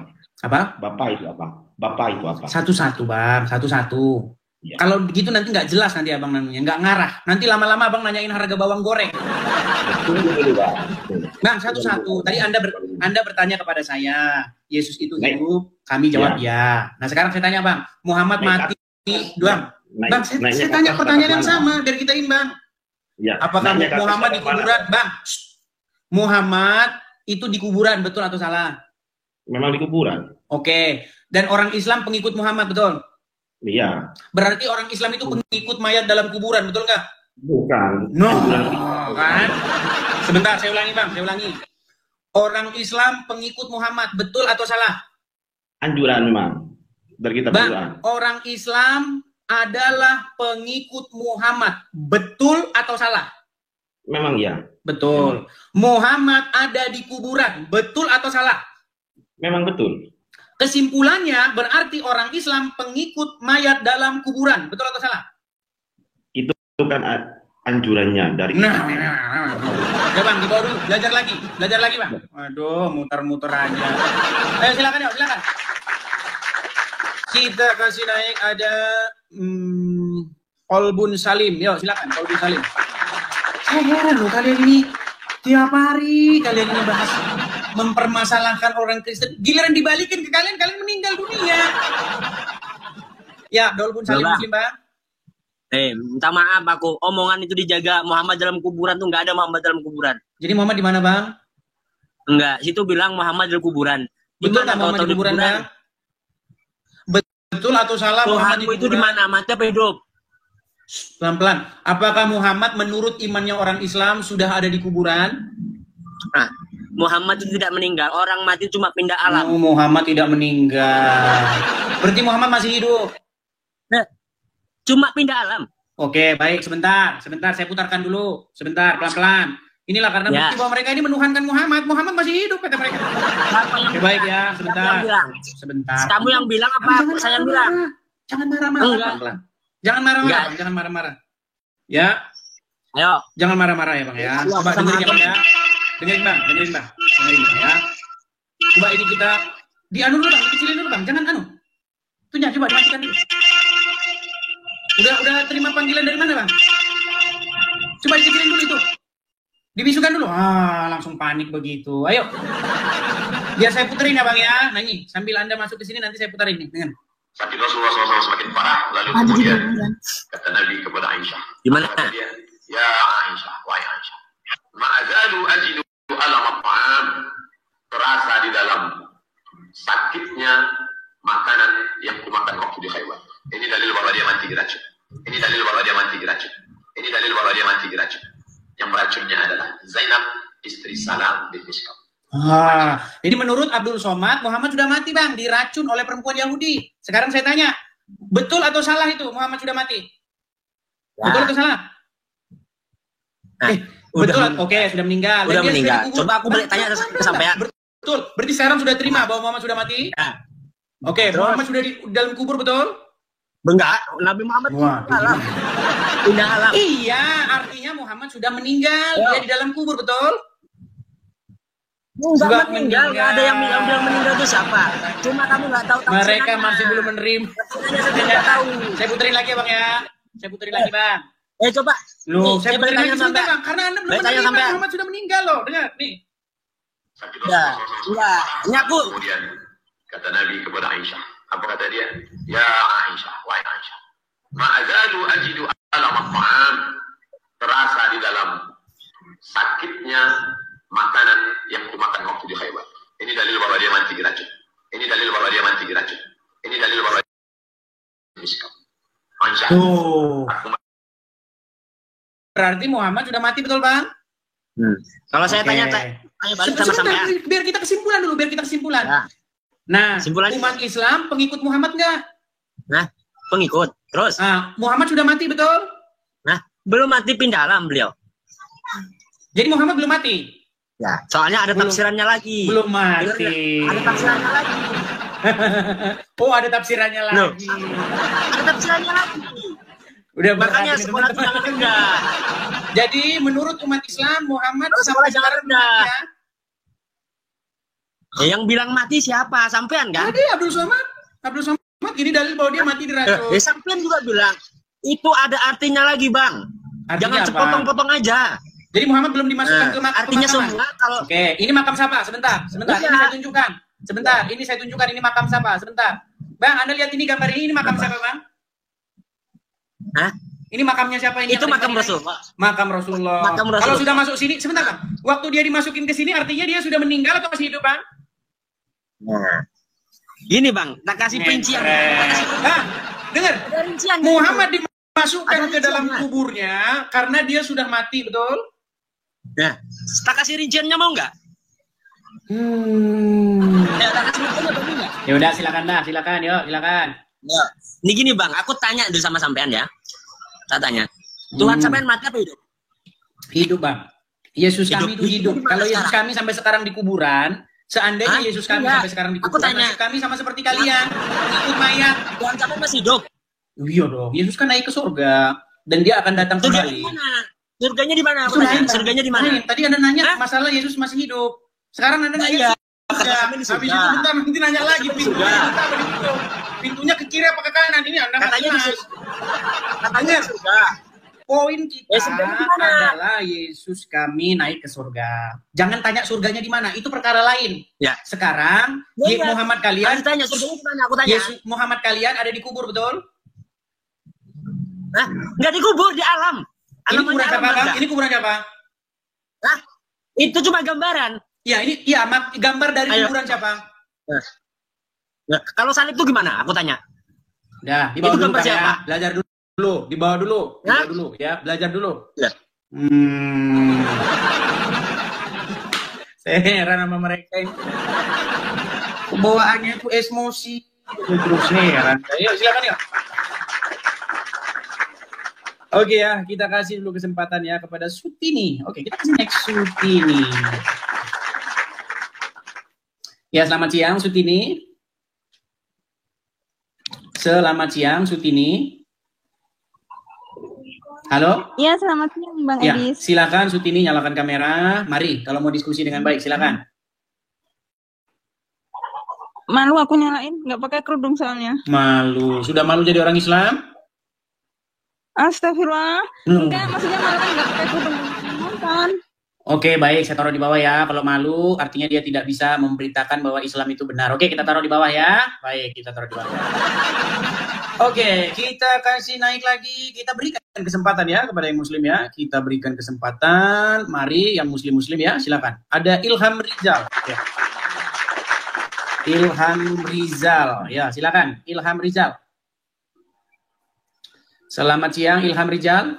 Apa? Bapak itu apa? Satu-satu Bang, satu-satu. Ya. Kalau begitu nanti nggak jelas nanti Abang namanya, nggak ngarah. Nanti lama-lama Abang nanyain harga bawang goreng. Bang, satu-satu. Tadi Anda bertanya kepada saya, Yesus itu hidup, kami jawab ya. Nah sekarang saya tanya Bang, Muhammad mati, Bang. Bang, saya tanya pertanyaan yang sama biar kita imbang. Ya. Apakah Muhammad di kuburan, Bang? Muhammad itu di kuburan, betul atau salah? Memang di kuburan. Oke. Dan orang Islam pengikut Muhammad, betul? Iya. Berarti orang Islam itu pengikut mayat dalam kuburan, betul nggak? Bukan. No, kan? Sebentar, saya ulangi Bang, Orang Islam pengikut Muhammad, betul atau salah? Anjuran memang. Dari kita Bang, orang Islam adalah pengikut Muhammad, betul atau salah? Memang iya. Betul. Muhammad ada di kuburan, betul atau salah? Memang betul. Kesimpulannya berarti orang Islam pengikut mayat dalam kuburan, betul atau salah? Itu kan anjurannya dari Ya Bang, dibawa dulu, belajar lagi Bang. Waduh, muter-muter aja. Ayo silakan. Kita kasih naik ada Kolbun Salim. Yuk silakan Kolbun Salim. Saya heran loh kalian ini tiap hari kalian ini bahas mempermasalahkan orang Kristen. Giliran dibalikin ke kalian meninggal dunia. Ya, Kolbun Salim Muslim Bang. Minta maaf aku, omongan itu dijaga. Muhammad dalam kuburan tuh nggak ada Muhammad dalam kuburan. Jadi Muhammad di mana Bang? Enggak, situ bilang Muhammad dalam kuburan. Betul nggak Muhammad di kuburan Bang? Betul atau salah Muhammad itu di mana? Mati apa hidup? Pelan-pelan. Apakah Muhammad menurut imannya orang Islam sudah ada di kuburan? Nah, Muhammad itu tidak meninggal. Orang mati cuma pindah alam. Oh, Muhammad tidak meninggal. Berarti Muhammad masih hidup. Nah, cuma pindah alam. Oke, baik. Sebentar. Saya putarkan dulu. Sebentar, pelan-pelan. Inilah karena bukti bahwa mereka ini menuhankan Muhammad. Muhammad masih hidup, kata mereka. Oke, baik ya. Sebentar. Kamu yang bilang apa? Saya bilang. Jangan marah-marah. Jangan marah-marah. Jangan marah-marah. Ya. Ayo. Jangan marah-marah ya, Bang ya. Coba dengerin ya, Bang ya. Dengerin Bang ya. Coba ini kita dianu dulu Bang, dikecilin dulu Bang. Jangan anu. Tuh coba dimatikan dulu. Udah terima panggilan dari mana Bang? Coba dikecilin dulu itu. Dibisukan dulu. Langsung panik begitu. Ayo. Biar saya puterin ya Bang ya. Nah ini, sambil Anda masuk ke sini nanti saya puterin nih. Dengan. Sakit Rasulullah SAW semakin parah. Lalu kemudian kata Nabi kepada Aisyah. Gimana? Ya Aisyah, wahai Aisyah. Ma'azalu ajidu alam ta'am. Terasa di dalam sakitnya makanan yang kumakan waktu di Khaybar. Ini dalil bahwa dia mati diracun. Yang meracunnya adalah Zainab, istri sah Jadi menurut Abdul Somad, Muhammad sudah mati, Bang, diracun oleh perempuan Yahudi. Sekarang saya tanya, betul atau salah itu Muhammad sudah mati? Ya. Betul atau salah? Betul, oke, sudah meninggal. Sudah meninggal. Coba aku balik tanya ke sampean. Betul, berarti sekarang sudah terima bahwa Muhammad sudah mati? Ya. Oke, Muhammad sudah di dalam kubur, betul? Enggak, Nabi Muhammad pindah alam. Iya, artinya Muhammad sudah meninggal, dia di dalam kubur, betul? Enggak meninggal, enggak ada yang bilang meninggal itu siapa? Cuma kamu enggak tahu tafsirannya. Mereka masih belum menerima. Saya tahu. Saya puterin lagi, Bang ya. Saya puterin lagi, Bang. Coba. Loh, saya puterin lagi sebentar, Bang. Karena Anda belum menerima Muhammad sudah meninggal loh. Dengar, nih. Ya, enggak. Ini aku. Kemudian kata Nabi kepada Aisyah. Apa kata dia? Ya Aisyah, wahai Aisyah. Ma'azalu ajidu alam at-ta'am. Terasa di dalam sakitnya makanan yang kumakan waktu di Khaybar. Ini dalil bahwa dia mati diracun. Ini dalil bahwa dia mati diracun. Ini dalil bahwa dia miskam. Aisyah. Berarti Muhammad sudah mati, betul, Bang? Kalau saya tanya balik sama sampean. Biar kita kesimpulan dulu, biar kita kesimpulan. Ya. Nah, umat Islam pengikut Muhammad enggak? Nah, pengikut. Terus? Nah, Muhammad sudah mati, betul? Nah, belum mati pindah alam beliau. Jadi Muhammad belum mati? Ya, soalnya ada tafsirannya lagi. Belum mati. Ada tafsirannya lagi. Oh, ada tafsirannya lagi. Ada tafsirannya lagi. Udah makanya sekolah jangan rendah. Jadi menurut umat Islam Muhammad sampai sekarang rendah. Yang bilang mati siapa? Sampean kan? Tadi Abdul Somad. Abdul Somad ini dalil bahwa dia mati diracun. Sampean juga bilang itu ada artinya lagi, Bang. Artinya jangan sepotong-potong aja. Jadi Muhammad belum dimasukkan ke makam. Artinya semua kalau Oke, ini makam siapa? Sebentar. Ini saya tunjukkan. Ini saya tunjukkan ini makam siapa? Sebentar. Bang, Anda lihat ini gambar ini makam siapa, Bang? Hah? Ini makamnya siapa ini? Itu makam Rasulullah. Makam Rasulullah. Kalau sudah masuk sini, sebentar, Bang. Waktu dia dimasukin ke sini artinya dia sudah meninggal atau masih hidup, Bang? Nah. Gini, Bang, tak kasih rincian. Dengar. Muhammad dimasukkan ke dalam kuburnya karena dia sudah mati, betul? Nah, tak kasih rinciannya mau nggak? Ya udah, silakan. Ya. Ini gini, Bang, aku tanya dulu sama sampean ya. Saya tanya, Tuhan sampean mati apa hidup? Hidup, Bang. Yesus kami itu hidup. Kalau Yesus kami sampai sekarang di kuburan, seandainya Yesus kami sampai sekarang di kuburan, Yesus kami sama seperti kalian, ikut mayat. Tuhan sampean masih hidup? Iya dong. Yesus kan naik ke surga dan dia akan datang kembali. Surganya di mana? Surganya di mana? Tadi Anda nanya masalah Yesus masih hidup. Sekarang Anda nanya habis itu bentar nanti nanya lagi pintunya ke kiri apa ke kanan ini Anda katanya surga. Poin kita adalah Yesus kami naik ke surga. Jangan tanya surganya di mana, itu perkara lain. Ya. Sekarang Muhammad kalian tanya surganya di mana? Aku tanya. Yesus Muhammad kalian ada di kubur, betul? Hah? Enggak dikubur, di alam. Ini kuburan siapa, Bang? Ini kuburan siapa? Hah? Itu cuma gambaran. Ya, ini gambar dari kuburan siapa? Nah, kalau salib itu gimana? Aku tanya. Dah, dibawa dulu ya. Belajar dulu, dibawa dulu ya, belajar dulu. Ya. Saya heran sama mereka ini. Bawaannya itu emosi. Terus heran. Ayo, silakan ya. Oke ya, kita kasih dulu kesempatan ya kepada Sutini. Oke, kita kasih next Sutini. Ya, selamat siang Sutini. Selamat siang Sutini. Halo? Iya, selamat siang Bang Edis. Silakan Sutini, nyalakan kamera. Mari, kalau mau diskusi dengan baik, silakan. Malu aku nyalain, nggak pakai kerudung soalnya. Malu. Sudah malu jadi orang Islam? Astagfirullah. Enggak, maksudnya malu kan nggak pakai kerudung. Nonton. Oke, baik. Saya taruh di bawah ya. Kalau malu, artinya dia tidak bisa memberitakan bahwa Islam itu benar. Oke, kita taruh di bawah ya. Baik, kita taruh di bawah. Oke, kita kasih naik lagi. Kita berikan kesempatan ya kepada yang muslim ya. Kita berikan kesempatan. Mari yang muslim-muslim ya, silakan. Ada Ilham Rizal. Ya. Ilham Rizal. Ya, silakan. Ilham Rizal. Selamat siang, Ilham Rizal.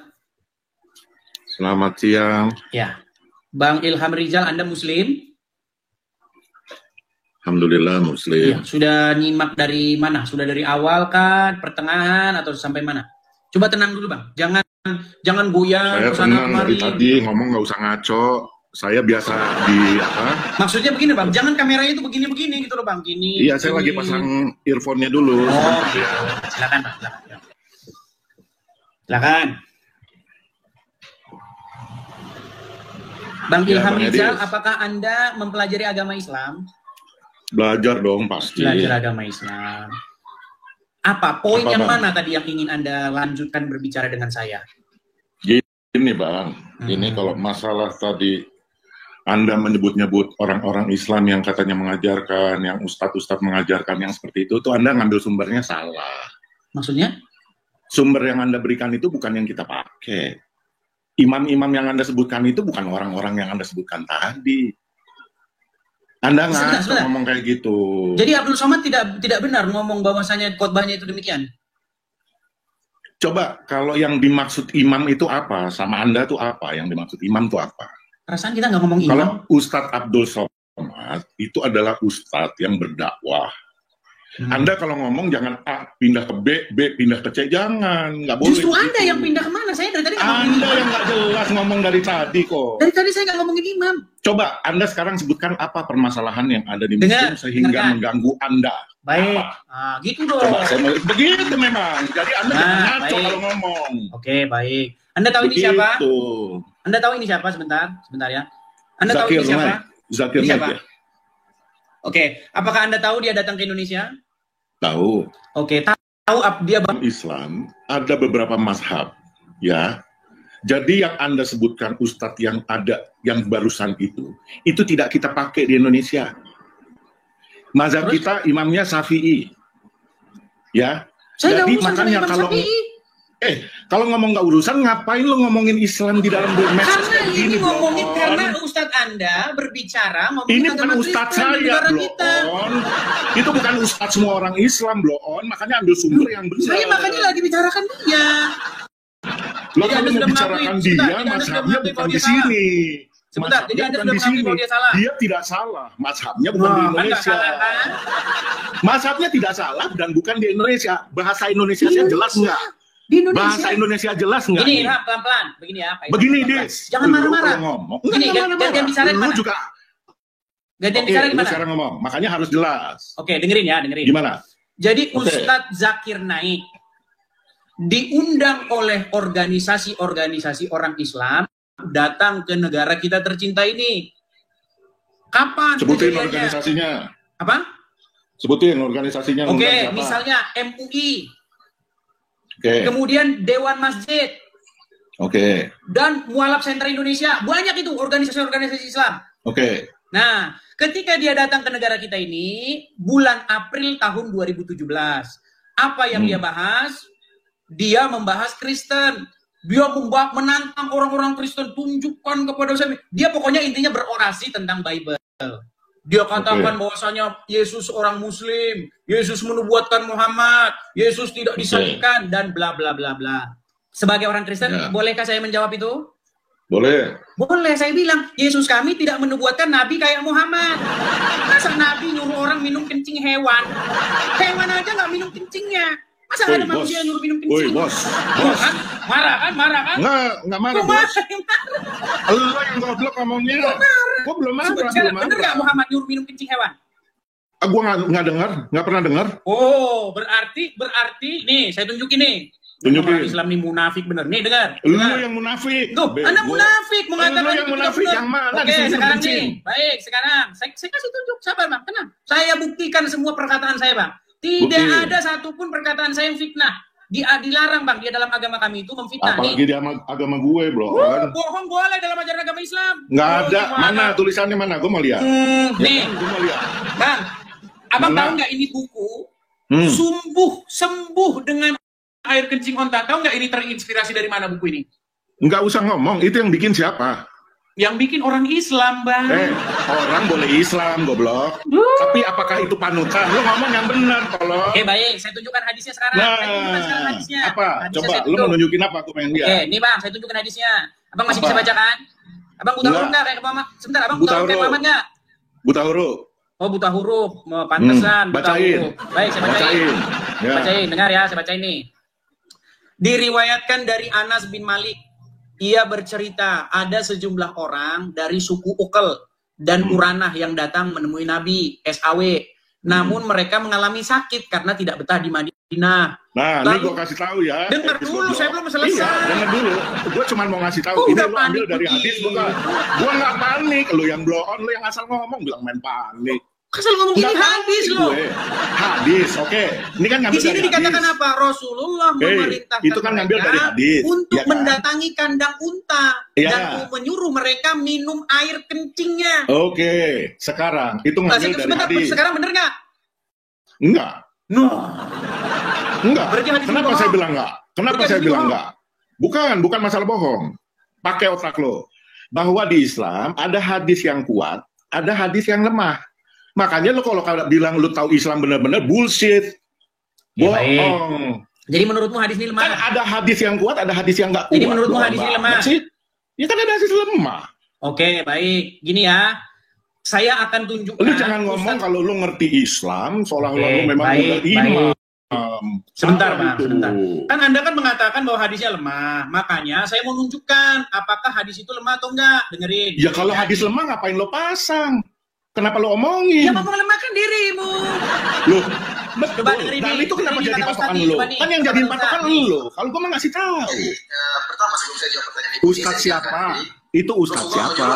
Selamat siang. Ya. Bang Ilham Rizal, Anda muslim? Alhamdulillah Muslim. Iya, sudah nyimak dari mana? Sudah dari awal kan, pertengahan atau sampai mana? Coba tenang dulu Bang, jangan goyang Saya kesana tenang dari kemari. tadi ngomong nggak usah ngaco. Saya biasa di apa? Maksudnya begini Bang, jangan kameranya itu begini-begini gitu loh Bang, gini. Iya, saya lagi pasang earphone-nya dulu. Oh, gitu. Silakan Bang, silakan. Silakan. Bang Ya, Ilham Bang Rizal, Edis. apakah Anda mempelajari agama Islam? Belajar dong pasti. Belajar agama Islam. Apa poin Apa, yang Bang? mana tadi yang ingin Anda lanjutkan berbicara dengan saya? Gini Bang, ini kalau masalah tadi Anda menyebut-nyebut orang-orang Islam yang katanya mengajarkan, yang ustadz-ustadz mengajarkan yang seperti itu Anda ngambil sumbernya salah. Maksudnya? Sumber yang Anda berikan itu bukan yang kita pakai. Imam-imam yang Anda sebutkan itu bukan orang-orang yang Anda sebutkan tadi. Anda ngaco Sebentar. ngomong kayak gitu. Jadi Abdul Somad tidak benar ngomong bahwasanya khotbahnya itu demikian. Coba kalau yang dimaksud imam itu apa? Sama Anda tuh apa? Yang dimaksud imam itu apa? Perasaan kita nggak ngomong imam. Kalau Ustadz Abdul Somad itu adalah Ustadz yang berdakwah. Anda kalau ngomong jangan A pindah ke B pindah ke C, jangan, nggak boleh. Justru gitu. Anda yang pindah kemana? Saya dari tadi nggak ngomongin Anda imam. yang nggak jelas ngomong dari tadi kok. Dari tadi saya nggak ngomongin imam. Coba Anda sekarang sebutkan apa permasalahan yang ada di Dengar, Muslim sehingga dengarkan. mengganggu Anda. Baik. Apa? Ah, gitu dong. Coba saya mau begitu memang. Jadi Anda jangan ngaco baik. kalau ngomong. Oke, baik. Anda tahu ini siapa? Begitu. Anda tahu ini siapa? Sebentar ya. Anda tahu Zakir ini siapa? Naik. Zakir Ini Naik siapa? ya? Oke, apakah Anda tahu dia datang ke Indonesia? Tahu. Oke, tahu dia Islam ada beberapa mazhab, ya. Jadi yang Anda sebutkan Ustadz yang ada yang barusan itu tidak kita pakai di Indonesia. Mazhab kita imamnya Syafi'i, ya. Saya nggak Jadi urusan sama makanya Imam kalau Syafi'i. kalau ngomong nggak urusan, ngapain lo ngomongin Islam di dalam medsos Karena kayak ini gini, ngomongin Blon? karena Ustadz Anda berbicara ngomongin Ini bukan agama Ustadz Kristen di saya, negara kita. Blon. Itu bukan Ustadz semua orang Islam, Blon. Makanya ambil sumber yang benar. Saya makanya lagi bicarakan dia. Lo Jadi kalau Anda mau sudah bicarakan mengakui, dia, sebentar, jadi Anda sudah mazhabnya mengakui bukan kalau di dia salah. sini. Sebentar, jadi Anda sudah mengakui kalau dia salah. Dia tidak salah. Mazhabnya bukan di Kan nggak Indonesia. salah kan? Mazhabnya tidak salah dan bukan di Indonesia. Bahasa Indonesia saya jelas nggak? Di Indonesia. Bahasa Indonesia jelas nggak? Ini Ilham, pelan-pelan. Begini ya. Pak Ilham, Begini, pelan-pelan. Dis. Jangan Lu marah-marah. kalau ngomong, Gini, gantian bicara di Lu mana? juga. Gantian Oke, bicara di lu mana? sekarang ngomong. Makanya harus jelas. Oke, dengerin ya, dengerin. Gimana? Jadi Oke. Ustadz Zakir Naik diundang oleh organisasi-organisasi orang Islam datang ke negara kita tercinta ini. Kapan Sebutin kejadiannya? organisasinya. Apa? Sebutin organisasinya. Oke, ngundang siapa. misalnya MUI, Oke. kemudian Dewan Masjid, Oke. dan Mualaf Center Indonesia. Banyak itu organisasi-organisasi Islam. Oke. Nah, ketika dia datang ke negara kita ini, bulan April tahun 2017, apa yang dia bahas? Dia membahas Kristen. Dia menantang orang-orang Kristen, tunjukkan kepada saya. Dia pokoknya intinya berorasi tentang Bible. Dia katakan bahwasanya Yesus orang Muslim, Yesus menubuatkan Muhammad, Yesus tidak disalibkan, dan bla bla bla bla. Sebagai orang Kristen, bolehkah saya menjawab itu? Boleh. Boleh, saya bilang, Yesus kami tidak menubuatkan Nabi kayak Muhammad. Masa Nabi nyuruh orang minum kencing hewan? Hewan aja nggak minum kencingnya. Masa ada manusia yang nyuruh minum kencing? Bos. Kan? Marah kan? Nggak marah, Kok Bos. marah? Lo yang goblok ngomongnya. Kok belum marah? Sebenarnya, Belum bener nggak marah. Muhammad nyuruh minum kencing hewan? Gue nggak dengar, nggak pernah dengar. Oh, berarti, nih, saya tunjukin nih. Tunjukin. Orang Islam nih munafik bener. Nih, dengar. Lu yang munafik. Tuh, Anda munafik mengatakan Lu yang itu munafik tidak yang benar. mana? Oke, Disuruh sekarang kencing. nih. Baik, sekarang saya kasih tunjuk. Sabar, Bang. Tenang. Saya buktikan semua perkataan saya, Bang. Tidak Bukti. ada satupun perkataan saya yang fitnah. Dilarang, Bang. Dia dalam agama kami itu memfitnah. Apalagi di agama gue, bro. Bohong boleh dalam ajaran agama Islam. Nggak Oh, ada. gimana? Mana tulisannya mana? Gue mau lihat. Nih, Gue mau lihat. Bang. Abang Mana? tahu nggak ini buku Hmm. sembuh dengan air kencing onta? Tahu nggak ini terinspirasi dari mana buku ini? Nggak usah ngomong. Itu yang bikin siapa? Yang bikin orang Islam, Bang. Orang boleh Islam, goblok. Tapi apakah itu panutan? Lu ngomong yang benar, kalau. Oke, baik. Saya tunjukkan hadisnya sekarang. Nah, Saya tunjukkan sekarang hadisnya. apa? Hadisnya Coba, saya lu tunjuk. mau nunjukin apa? Aku pengen lihat. Oke, nih Bang, saya tunjukkan hadisnya. Abang masih Apa? bisa baca kan? Abang buta huruf Enggak. nggak kayak Muhammad? Sebentar, Abang Buta buta huruf kayak huruf. Muhammad nggak? Buta huruf. Oh, buta huruf, pantesan buta bacain. huruf. Baik, saya bacain. Ya. Bacain, dengar ya, saya bacain nih. Diriwayatkan dari Anas bin Malik, ia bercerita ada sejumlah orang dari suku Uqal dan Uranah yang datang menemui Nabi SAW. Namun mereka mengalami sakit karena tidak betah di Madinah. Nah, ini gue kasih tahu ya. Dengar dulu, saya belum selesai. Iya, dengar dulu. Gue cuma mau ngasih tahu. Ini lo ambil dari hadis bukan? Gue nggak panik. Lo yang blow on, lo yang asal ngomong bilang main panik. Asal ngomong ini hadis loh. Hadis, oke. Ini kan ngambil di sini dari dikatakan hadis. apa? Rasulullah memerintahkan itu kan ngambil dari hadis. untuk ya kan? mendatangi kandang unta Ya. dan menyuruh mereka minum air kencingnya. Oke, sekarang itu ngambil dari Sebentar, hadis. sekarang bener nggak? Enggak. No. Enggak. Berarti hadis Kenapa bohong. saya bilang enggak? Kenapa Berarti saya hadis bilang bohong. enggak? Bukan masalah bohong. Pakai otak lo. Bahwa di Islam ada hadis yang kuat, ada hadis yang lemah. Makanya lo kalau bilang lo tahu Islam benar-benar bullshit. Ya, Bohong. Jadi menurutmu hadis ini lemah? Kan ada hadis yang kuat, ada hadis yang enggak kuat. Jadi menurutmu Bohong hadis ini banget lemah? sih. Ya kan ada hadis lemah. Oke, baik. Gini ya. Saya akan tunjukkan. Lu jangan ngomong kalau lu ngerti Islam seolah-olah lu memang udah baik. imam. Sebentar, Salah Bang, itu. sebentar. Kan Anda kan mengatakan bahwa hadisnya lemah. Makanya saya mau nunjukkan apakah hadis itu lemah atau enggak. Dengerin. Ya kalau hadis lemah ngapain lo pasang? Kenapa lo omongin? Ya mau melemahkan dirimu. Loh, Coba dengerin dan nih. itu kenapa Ini jadi kata patokan Ustadz lo? coba nih. Kan yang Kata jadiin Ustadz patokan nih. lo. Kalau gue mah ngasih tahu. Pertama sebelum saya jawab pertanyaan itu, Ustadz siapa? Itu Ustadz siapa?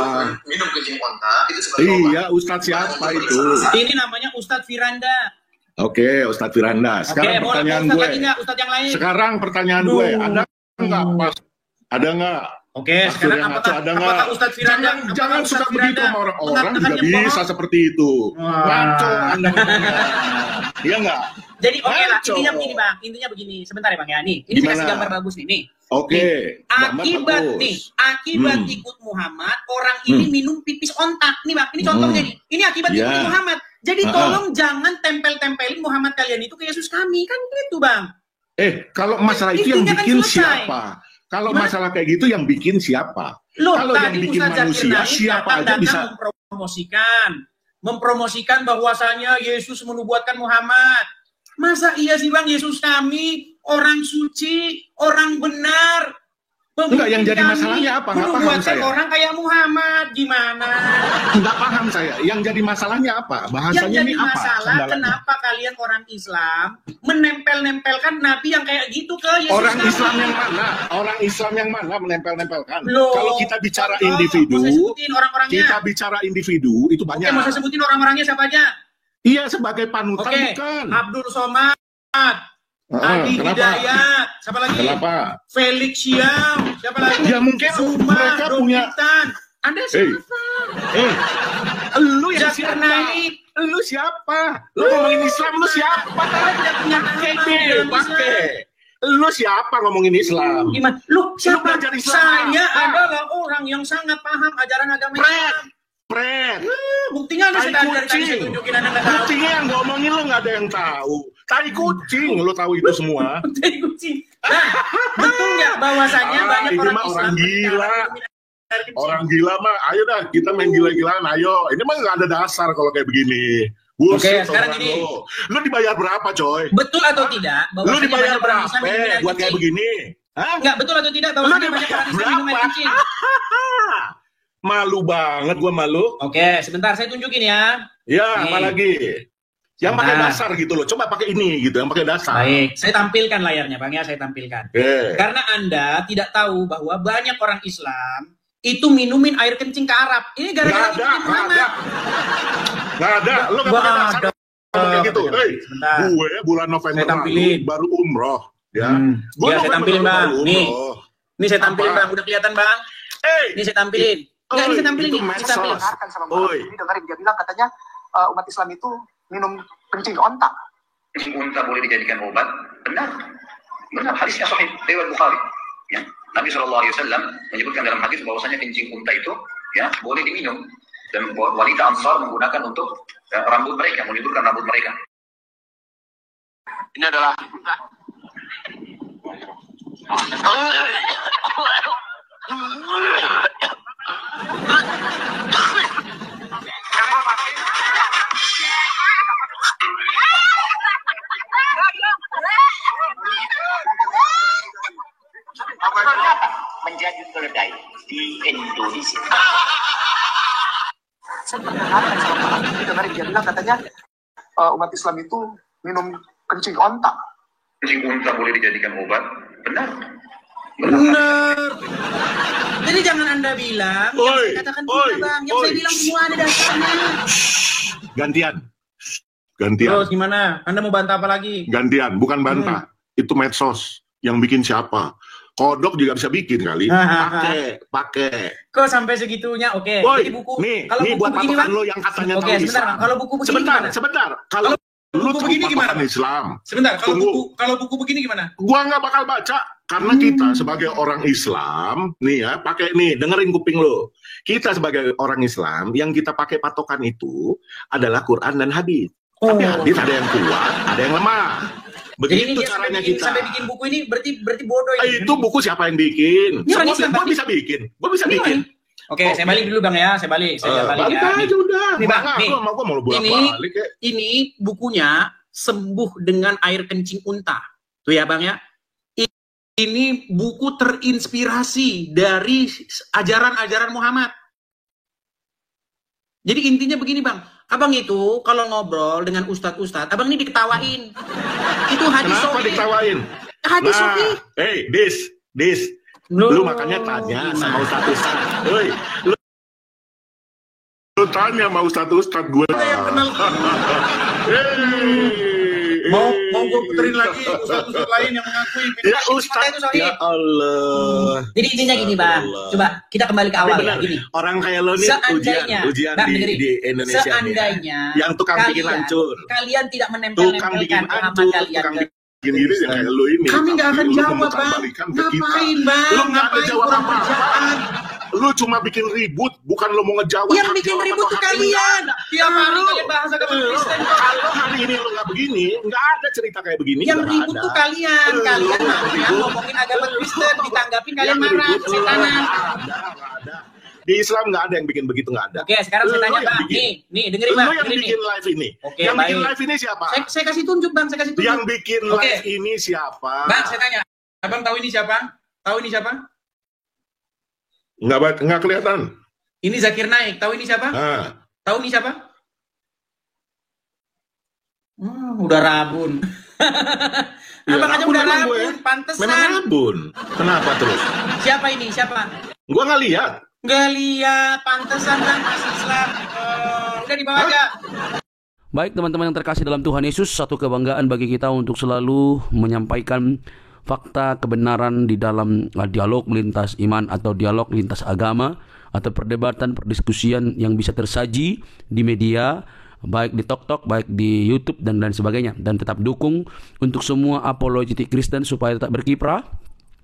minum kencing onta itu sebagai obat. Iya, Ustadz siapa itu? Ini namanya Ustadz Firanda. Oke, Ustadz Firanda. Sekarang Oke, pertanyaan Ustadz gue. lagi nggak? Ustadz yang lain. Sekarang pertanyaan gue. Ada nggak? Pas? Ada nggak? Oke, sekarang apakah Ustadz Firanda? Jangan suka begitu sama orang-orang juga mengatakannya bisa bohong? seperti itu. Ngaco Anda. Iya nggak? Jadi oke lah, Ngaco. intinya begini Bang, intinya begini. Sebentar ya Bang ya, nih. Ini Gimana? saya kasih gambar bagus nih. Oke. gambar Akibat bagus. nih, akibat ikut Muhammad, orang ini minum pipis ontak. Nih Bang, ini contohnya nih. Ini akibat Ya. ikut Muhammad. Jadi tolong jangan tempel-tempelin Muhammad kalian itu ke Yesus kami. Kan gitu Bang. Kalau masalah itu yang Intinya kan bikin selesai. siapa? Kalau masalah kayak gitu yang bikin siapa? Loh, Kalau yang tadi bikin Ustaz Zakir manusia Naik siapa aja datang bisa? mempromosikan bahwasanya Yesus menubuatkan Muhammad. Masa iya sih Bang, Yesus kami orang suci, orang benar. Enggak, yang jadi masalahnya apa? Nggak paham Menubuatkan saya. orang kayak Muhammad, gimana? Nggak paham saya. Yang jadi masalahnya apa? Yang Bahasanya jadi ini apa? masalah, kendalanya? kenapa kalian orang Islam menempel-nempelkan Nabi yang kayak gitu ke Yesus Orang kami? Islam yang mana? Orang Islam yang mana menempel-nempelkan? Loh, Kalau kita bicara contoh, individu, mau saya sebutin orang-orangnya. kita bicara individu itu banyak. Oke, mau saya sebutin orang-orangnya siapa aja? Iya, sebagai panutan Oke, bukan. Abdul Somad, Adi kenapa? Hidayat, siapa lagi? Kenapa? Felix Siam, siapa lagi? Ya mungkin Zuma, mereka punya. Domitan. Anda siapa? Lu yang Zakir siapa? Naik. Lu siapa? Lu ngomongin Islam, lu siapa? Tidak punya Pakai nama deh, dalam pakai. Islam. Lu siapa ngomongin Islam? Gimana? Lu siapa? belajar Islam Saya apa? adalah orang yang sangat paham ajaran agama Islam. Pret. Buktinya Anda Tai sudah dari tadi saya kucing. tunjukin Anda nggak tahu. Buktinya yang gue omongin lu nggak ada yang tahu. Tai kucing, lu tahu itu semua. Tai kucing. Nah, betul nggak bahwasanya banyak ini orang mah Islam orang gila. dari kecil. Orang gila mah, ayo dah kita main gila-gilaan, ayo. Ini mah nggak ada dasar kalau kayak begini. Bullshit, Oke, sekarang orang gini. lu dibayar berapa, coy? Betul atau tidak? Lu bahwasanya dibayar banyak orang berapa Islam yang minum air buat kayak kencing? begini? Hah? Enggak, betul atau tidak? Lu Bahwasanya banyak dibayar orang Islam minum air berapa? kencing. Malu banget gua malu. Oke, sebentar saya tunjukin ya. Ya, Nih. apa lagi? Yang pakai Sebentar. dasar gitu loh. Coba pakai ini gitu, yang pakai dasar. Baik, saya tampilkan layarnya Bang ya, saya tampilkan. Karena Anda tidak tahu bahwa banyak orang Islam itu minumin air kencing ke Arab. Ini gara-gara Nggak ada, ikutin Muhammad. Nggak ada. Lu nggak pakai dasar kayak gitu. Hei, Sebentar. gue bulan November Saya tampilin. lalu baru umroh. Ya. Gue Ya, saya November tampilin lalu Bang. baru Nih. umroh. Ini saya tampilin Apa? Bang, udah kelihatan Bang. Ini saya tampilin. Enggak, ini saya tampilin itu nih. Saya medsos. tampilin. Dengarkan sama Muhammad ini, dengerin dia bilang katanya umat Islam itu minum kencing onta. Kencing unta boleh dijadikan obat? Benar. Benar, hadisnya sahih riwayat Bukhari. Ya. Nabi SAW menyebutkan dalam hadis bahwasanya kencing unta itu ya boleh diminum dan wanita Ansar menggunakan untuk rambut mereka, menyuburkan rambut mereka. Ini adalah menjadi keledai di Indonesia. Saya pernah dengarkan sama Pak Habibie, dengar dia bilang katanya umat Islam itu minum kencing onta. Kencing unta boleh dijadikan obat? Benar. Benar. Jadi jangan Anda bilang yang saya katakan tidak, Bang. Yang saya bilang semua ada dasarnya. Gantian. Terus gimana? Anda mau bantah apa lagi? Gantian, bukan bantah. Itu medsos. Yang bikin siapa? Kodok juga bisa bikin kali. Pakai. Kok sampai segitunya? Oke. Boy, jadi buku. nih Kalau buat buku begini, patokan Bang. lo yang katanya Oke, tahu sebentar, Islam. Bang. Kalau buku begini gimana? Sebentar. Kalau lu buku begini gimana, Bang? Islam. Sebentar, kalau buku begini gimana? Gua nggak bakal baca karena kita sebagai orang Islam, nih ya, pakai nih, dengerin kuping lo. Kita sebagai orang Islam yang kita pakai patokan itu adalah Quran dan hadis. Tapi hadis ada yang kuat, ada yang lemah. Begitu Jadi caranya kita. Sampai bikin buku ini berarti bodoh ini. Itu buku siapa yang bikin? Gua bisa bikin. Oke, saya balik dulu Bang ya. Saya balik balik ya. aja udah. Nih Bang, Gua mau bolak-balik ya. Ini bukunya Sembuh dengan Air Kencing Unta. Tuh ya Bang ya. Ini buku terinspirasi dari ajaran-ajaran Muhammad. Jadi intinya begini Bang. Abang itu kalau ngobrol dengan ustadz-ustadz, abang ini diketawain. Itu hadis Kenapa sahih. diketawain? Hadis sahih. Dis. Lu makanya tanya sama ustadz-ustadz. Lu tanya sama ustadz-ustadz gue. Yang kenal. Mau gue puterin lagi ustadz-ustadz lain yang mengakui. Ya ustadz, ya Allah. Jadi intinya gini Bang, coba kita kembali ke awal ya. Gini. Orang kayak lo nih ujian di Indonesia. Seandainya yang tukang bikin hancur. Kalian tidak menempel-nempelkan pemahaman kalian gini kayak lo ini. Kami nggak akan jawab Bang. Ngapain Bang? Lo nggak ada jawab apa-apa. Lo cuma bikin ribut, bukan lo mau ngejawab. Yang bikin ribut itu kalian. Tiap hari kalian bahas agama Kristen. Kalau hari ini lo nggak begini, nggak ada cerita kayak begini. Yang ribut tuh kalian. Kalian ngomongin agama Kristen, ditanggapin kalian marah, kesetanan. Ada. Di Islam nggak ada yang bikin begitu, nggak ada. Oke, sekarang saya tanya Bang. Nih dengerin Bang. Lo yang bikin live ini. Oke, yang bikin live ini siapa? Saya kasih tunjuk Bang, saya kasih tunjuk. Yang bikin live ini siapa? Bang, saya tanya. Abang tahu ini siapa? Tahu ini siapa? Nggak kelihatan. Ini Zakir Naik. Tahu ini siapa? Tahu ini siapa? Udah rabun. Abang aja udah rabun, pantesan. Memang rabun. Kenapa terus? Siapa ini? Siapa? Gua nggak lihat. Nggak lihat, pantesan Bang masih Islam. Udah dibawa aja. Baik teman-teman yang terkasih dalam Tuhan Yesus, satu kebanggaan bagi kita untuk selalu menyampaikan fakta kebenaran di dalam dialog lintas iman atau dialog lintas agama atau perdebatan, perdiskusian yang bisa tersaji di media, baik di TokTok, baik di YouTube dan lain sebagainya. Dan tetap dukung untuk semua apologetik Kristen supaya tetap berkiprah,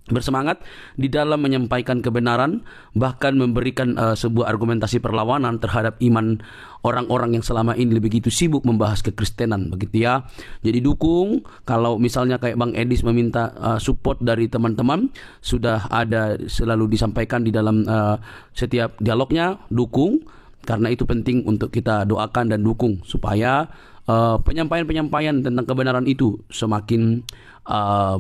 bersemangat di dalam menyampaikan kebenaran, bahkan memberikan sebuah argumentasi perlawanan terhadap iman orang-orang yang selama ini begitu sibuk membahas kekristenan, begitu ya. Jadi dukung, kalau misalnya kayak Bang Edis meminta support dari teman-teman, sudah ada selalu disampaikan di dalam setiap dialognya, dukung, karena itu penting untuk kita doakan dan dukung supaya penyampaian-penyampaian tentang kebenaran itu semakin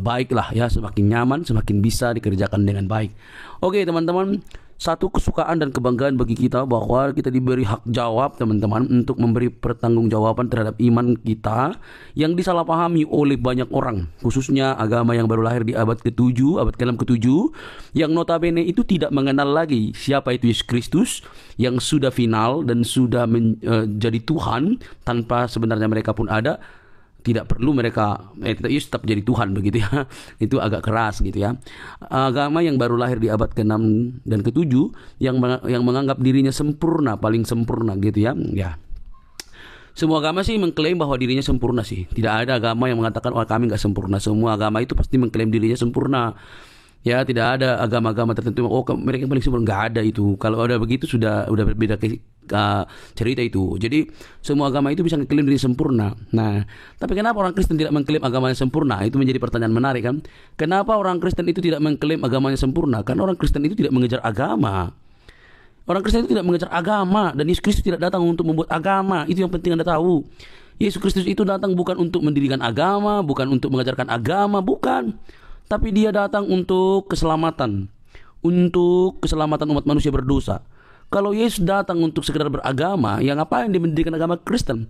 baiklah ya, semakin nyaman, semakin bisa dikerjakan dengan baik. Oke teman-teman, satu kesukaan dan kebanggaan bagi kita bahwa kita diberi hak jawab teman-teman untuk memberi pertanggungjawaban terhadap iman kita yang disalahpahami oleh banyak orang, khususnya agama yang baru lahir di abad ke-7, abad ke-6, ke-7, yang notabene itu tidak mengenal lagi siapa itu Yesus Kristus yang sudah final dan sudah menjadi Tuhan tanpa sebenarnya mereka pun ada. Tidak perlu mereka tetap jadi Tuhan begitu ya. Itu agak keras gitu ya. Agama yang baru lahir di abad ke-6 dan ke-7 yang menganggap dirinya sempurna, paling sempurna gitu ya. Ya. Semua agama sih mengklaim bahwa dirinya sempurna sih. Tidak ada agama yang mengatakan kami nggak sempurna. Semua agama itu pasti mengklaim dirinya sempurna. Ya, tidak ada agama-agama tertentu mereka paling sempurna, nggak ada itu. Kalau ada begitu sudah berbeda cerita itu. Jadi semua agama itu bisa mengklaim diri sempurna. Nah, tapi kenapa orang Kristen tidak mengklaim agamanya sempurna? Itu menjadi pertanyaan menarik kan? Kenapa orang Kristen itu tidak mengklaim agamanya sempurna? Karena orang Kristen itu tidak mengejar agama. Orang Kristen itu tidak mengejar agama, dan Yesus Kristus tidak datang untuk membuat agama. Itu yang penting Anda tahu. Yesus Kristus itu datang bukan untuk mendirikan agama, bukan untuk mengajarkan agama, bukan. Tapi dia datang untuk keselamatan, untuk keselamatan umat manusia berdosa. Kalau Yesus datang untuk sekedar beragama, ya ngapain dia mendirikan agama Kristen?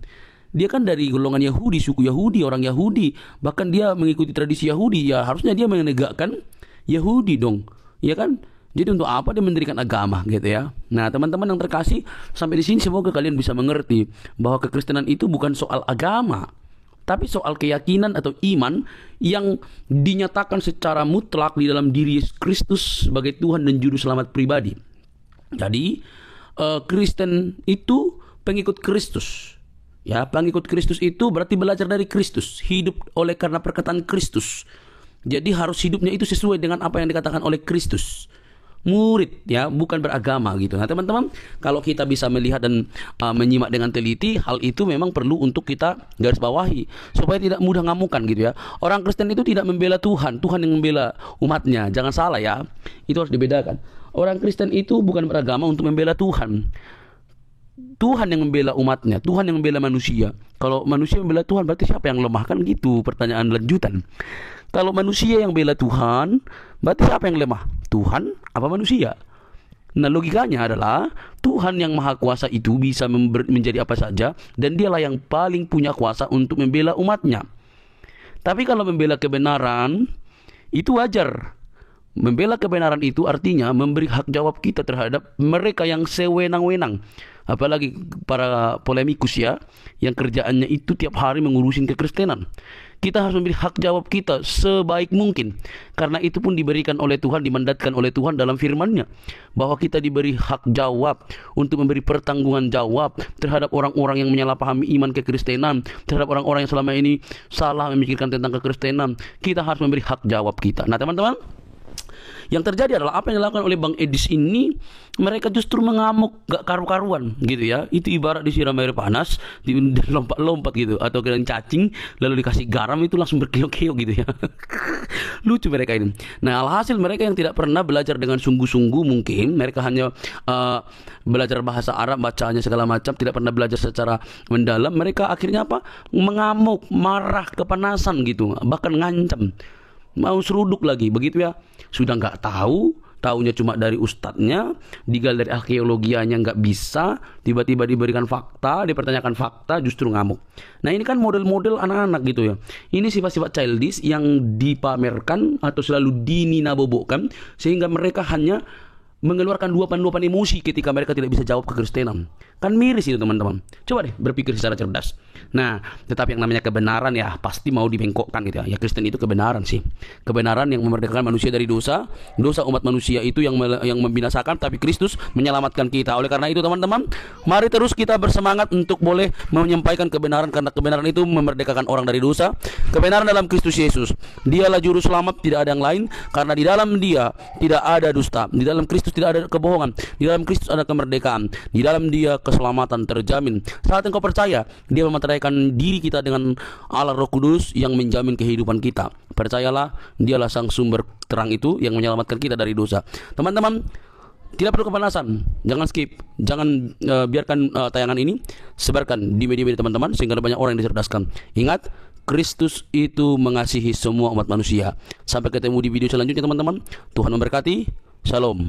Dia kan dari golongan Yahudi, suku Yahudi, orang Yahudi, bahkan dia mengikuti tradisi Yahudi, ya harusnya dia menegakkan Yahudi dong, ya kan? Jadi untuk apa dia mendirikan agama gitu ya? Nah, teman-teman yang terkasih, sampai di sini semoga kalian bisa mengerti bahwa kekristenan itu bukan soal agama, tapi soal keyakinan atau iman yang dinyatakan secara mutlak di dalam diri Yesus Kristus sebagai Tuhan dan Juru Selamat pribadi. Jadi Kristen itu pengikut Kristus. Ya, pengikut Kristus itu berarti belajar dari Kristus, hidup oleh karena perkataan Kristus. Jadi harus hidupnya itu sesuai dengan apa yang dikatakan oleh Kristus. Murid ya, bukan beragama gitu. Nah teman-teman, kalau kita bisa melihat dan menyimak dengan teliti, hal itu memang perlu untuk kita garis bawahi supaya tidak mudah ngamukan gitu ya. Orang Kristen itu tidak membela Tuhan, Tuhan yang membela umatnya. Jangan salah ya, itu harus dibedakan. Orang Kristen itu bukan beragama untuk membela Tuhan. Tuhan yang membela umatnya, Tuhan yang membela manusia. Kalau manusia membela Tuhan, berarti siapa yang lemah? Kan gitu pertanyaan lanjutan. Kalau manusia yang bela Tuhan, berarti siapa yang lemah? Tuhan apa manusia? Nah logikanya adalah Tuhan yang maha kuasa itu bisa menjadi apa saja, dan dialah yang paling punya kuasa untuk membela umatnya. Tapi kalau membela kebenaran, itu wajar. Membela kebenaran itu artinya memberi hak jawab kita terhadap mereka yang sewenang-wenang. Apalagi para polemikus ya, yang kerjaannya itu tiap hari mengurusin kekristenan. Kita harus memberi hak jawab kita sebaik mungkin. Karena itu pun diberikan oleh Tuhan, dimandatkan oleh Tuhan dalam firman-Nya, bahwa kita diberi hak jawab untuk memberi pertanggungan jawab terhadap orang-orang yang menyalahpahami iman kekristenan, terhadap orang-orang yang selama ini salah memikirkan tentang kekristenan. Kita harus memberi hak jawab kita. Nah teman-teman, yang terjadi adalah apa yang dilakukan oleh Bang Edis ini, mereka justru mengamuk gak karu-karuan gitu ya. Itu ibarat disiram air panas, lompat-lompat gitu, atau kalian cacing lalu dikasih garam itu langsung berkeok-keok gitu ya. Lucu mereka ini. Nah alhasil mereka yang tidak pernah belajar dengan sungguh-sungguh, mungkin mereka hanya belajar bahasa Arab, bacaannya segala macam, tidak pernah belajar secara mendalam. Mereka akhirnya apa? Mengamuk, marah, kepanasan gitu, bahkan ngancam, mau seruduk lagi begitu ya. Sudah nggak tahu, taunya cuma dari ustadznya, digali dari arkeologianya nggak bisa, tiba-tiba diberikan fakta, dipertanyakan fakta, justru ngamuk. Nah ini kan model-model anak-anak gitu ya. Ini sifat-sifat childish yang dipamerkan atau selalu dininabobokan, sehingga mereka hanya mengeluarkan luapan-luapan emosi ketika mereka tidak bisa jawab kekristenan. Kan miris itu teman-teman. Coba deh berpikir secara cerdas. Nah, tetapi yang namanya kebenaran ya pasti mau dibengkokkan gitu ya. Ya Kristen itu kebenaran sih. Kebenaran yang memerdekakan manusia dari dosa. Dosa umat manusia itu yang membinasakan, tapi Kristus menyelamatkan kita. Oleh karena itu teman-teman, mari terus kita bersemangat untuk boleh menyampaikan kebenaran, karena kebenaran itu memerdekakan orang dari dosa. Kebenaran dalam Kristus Yesus. Dialah juru selamat, tidak ada yang lain, karena di dalam Dia tidak ada dusta. Di dalam Kristus tidak ada kebohongan. Di dalam Kristus ada kemerdekaan. Di dalam Dia keselamatan terjamin. Saat engkau percaya, Dia mematahkan diri kita dengan Allah Roh Kudus yang menjamin kehidupan kita. Percayalah, Dialah sang sumber terang itu yang menyelamatkan kita dari dosa. Teman-teman, tidak perlu kepanasan, jangan skip, jangan biarkan tayangan ini, sebarkan di media-media teman-teman sehingga ada banyak orang yang dicerdaskan. Ingat, Kristus itu mengasihi semua umat manusia. Sampai ketemu di video selanjutnya teman-teman. Tuhan memberkati. Shalom.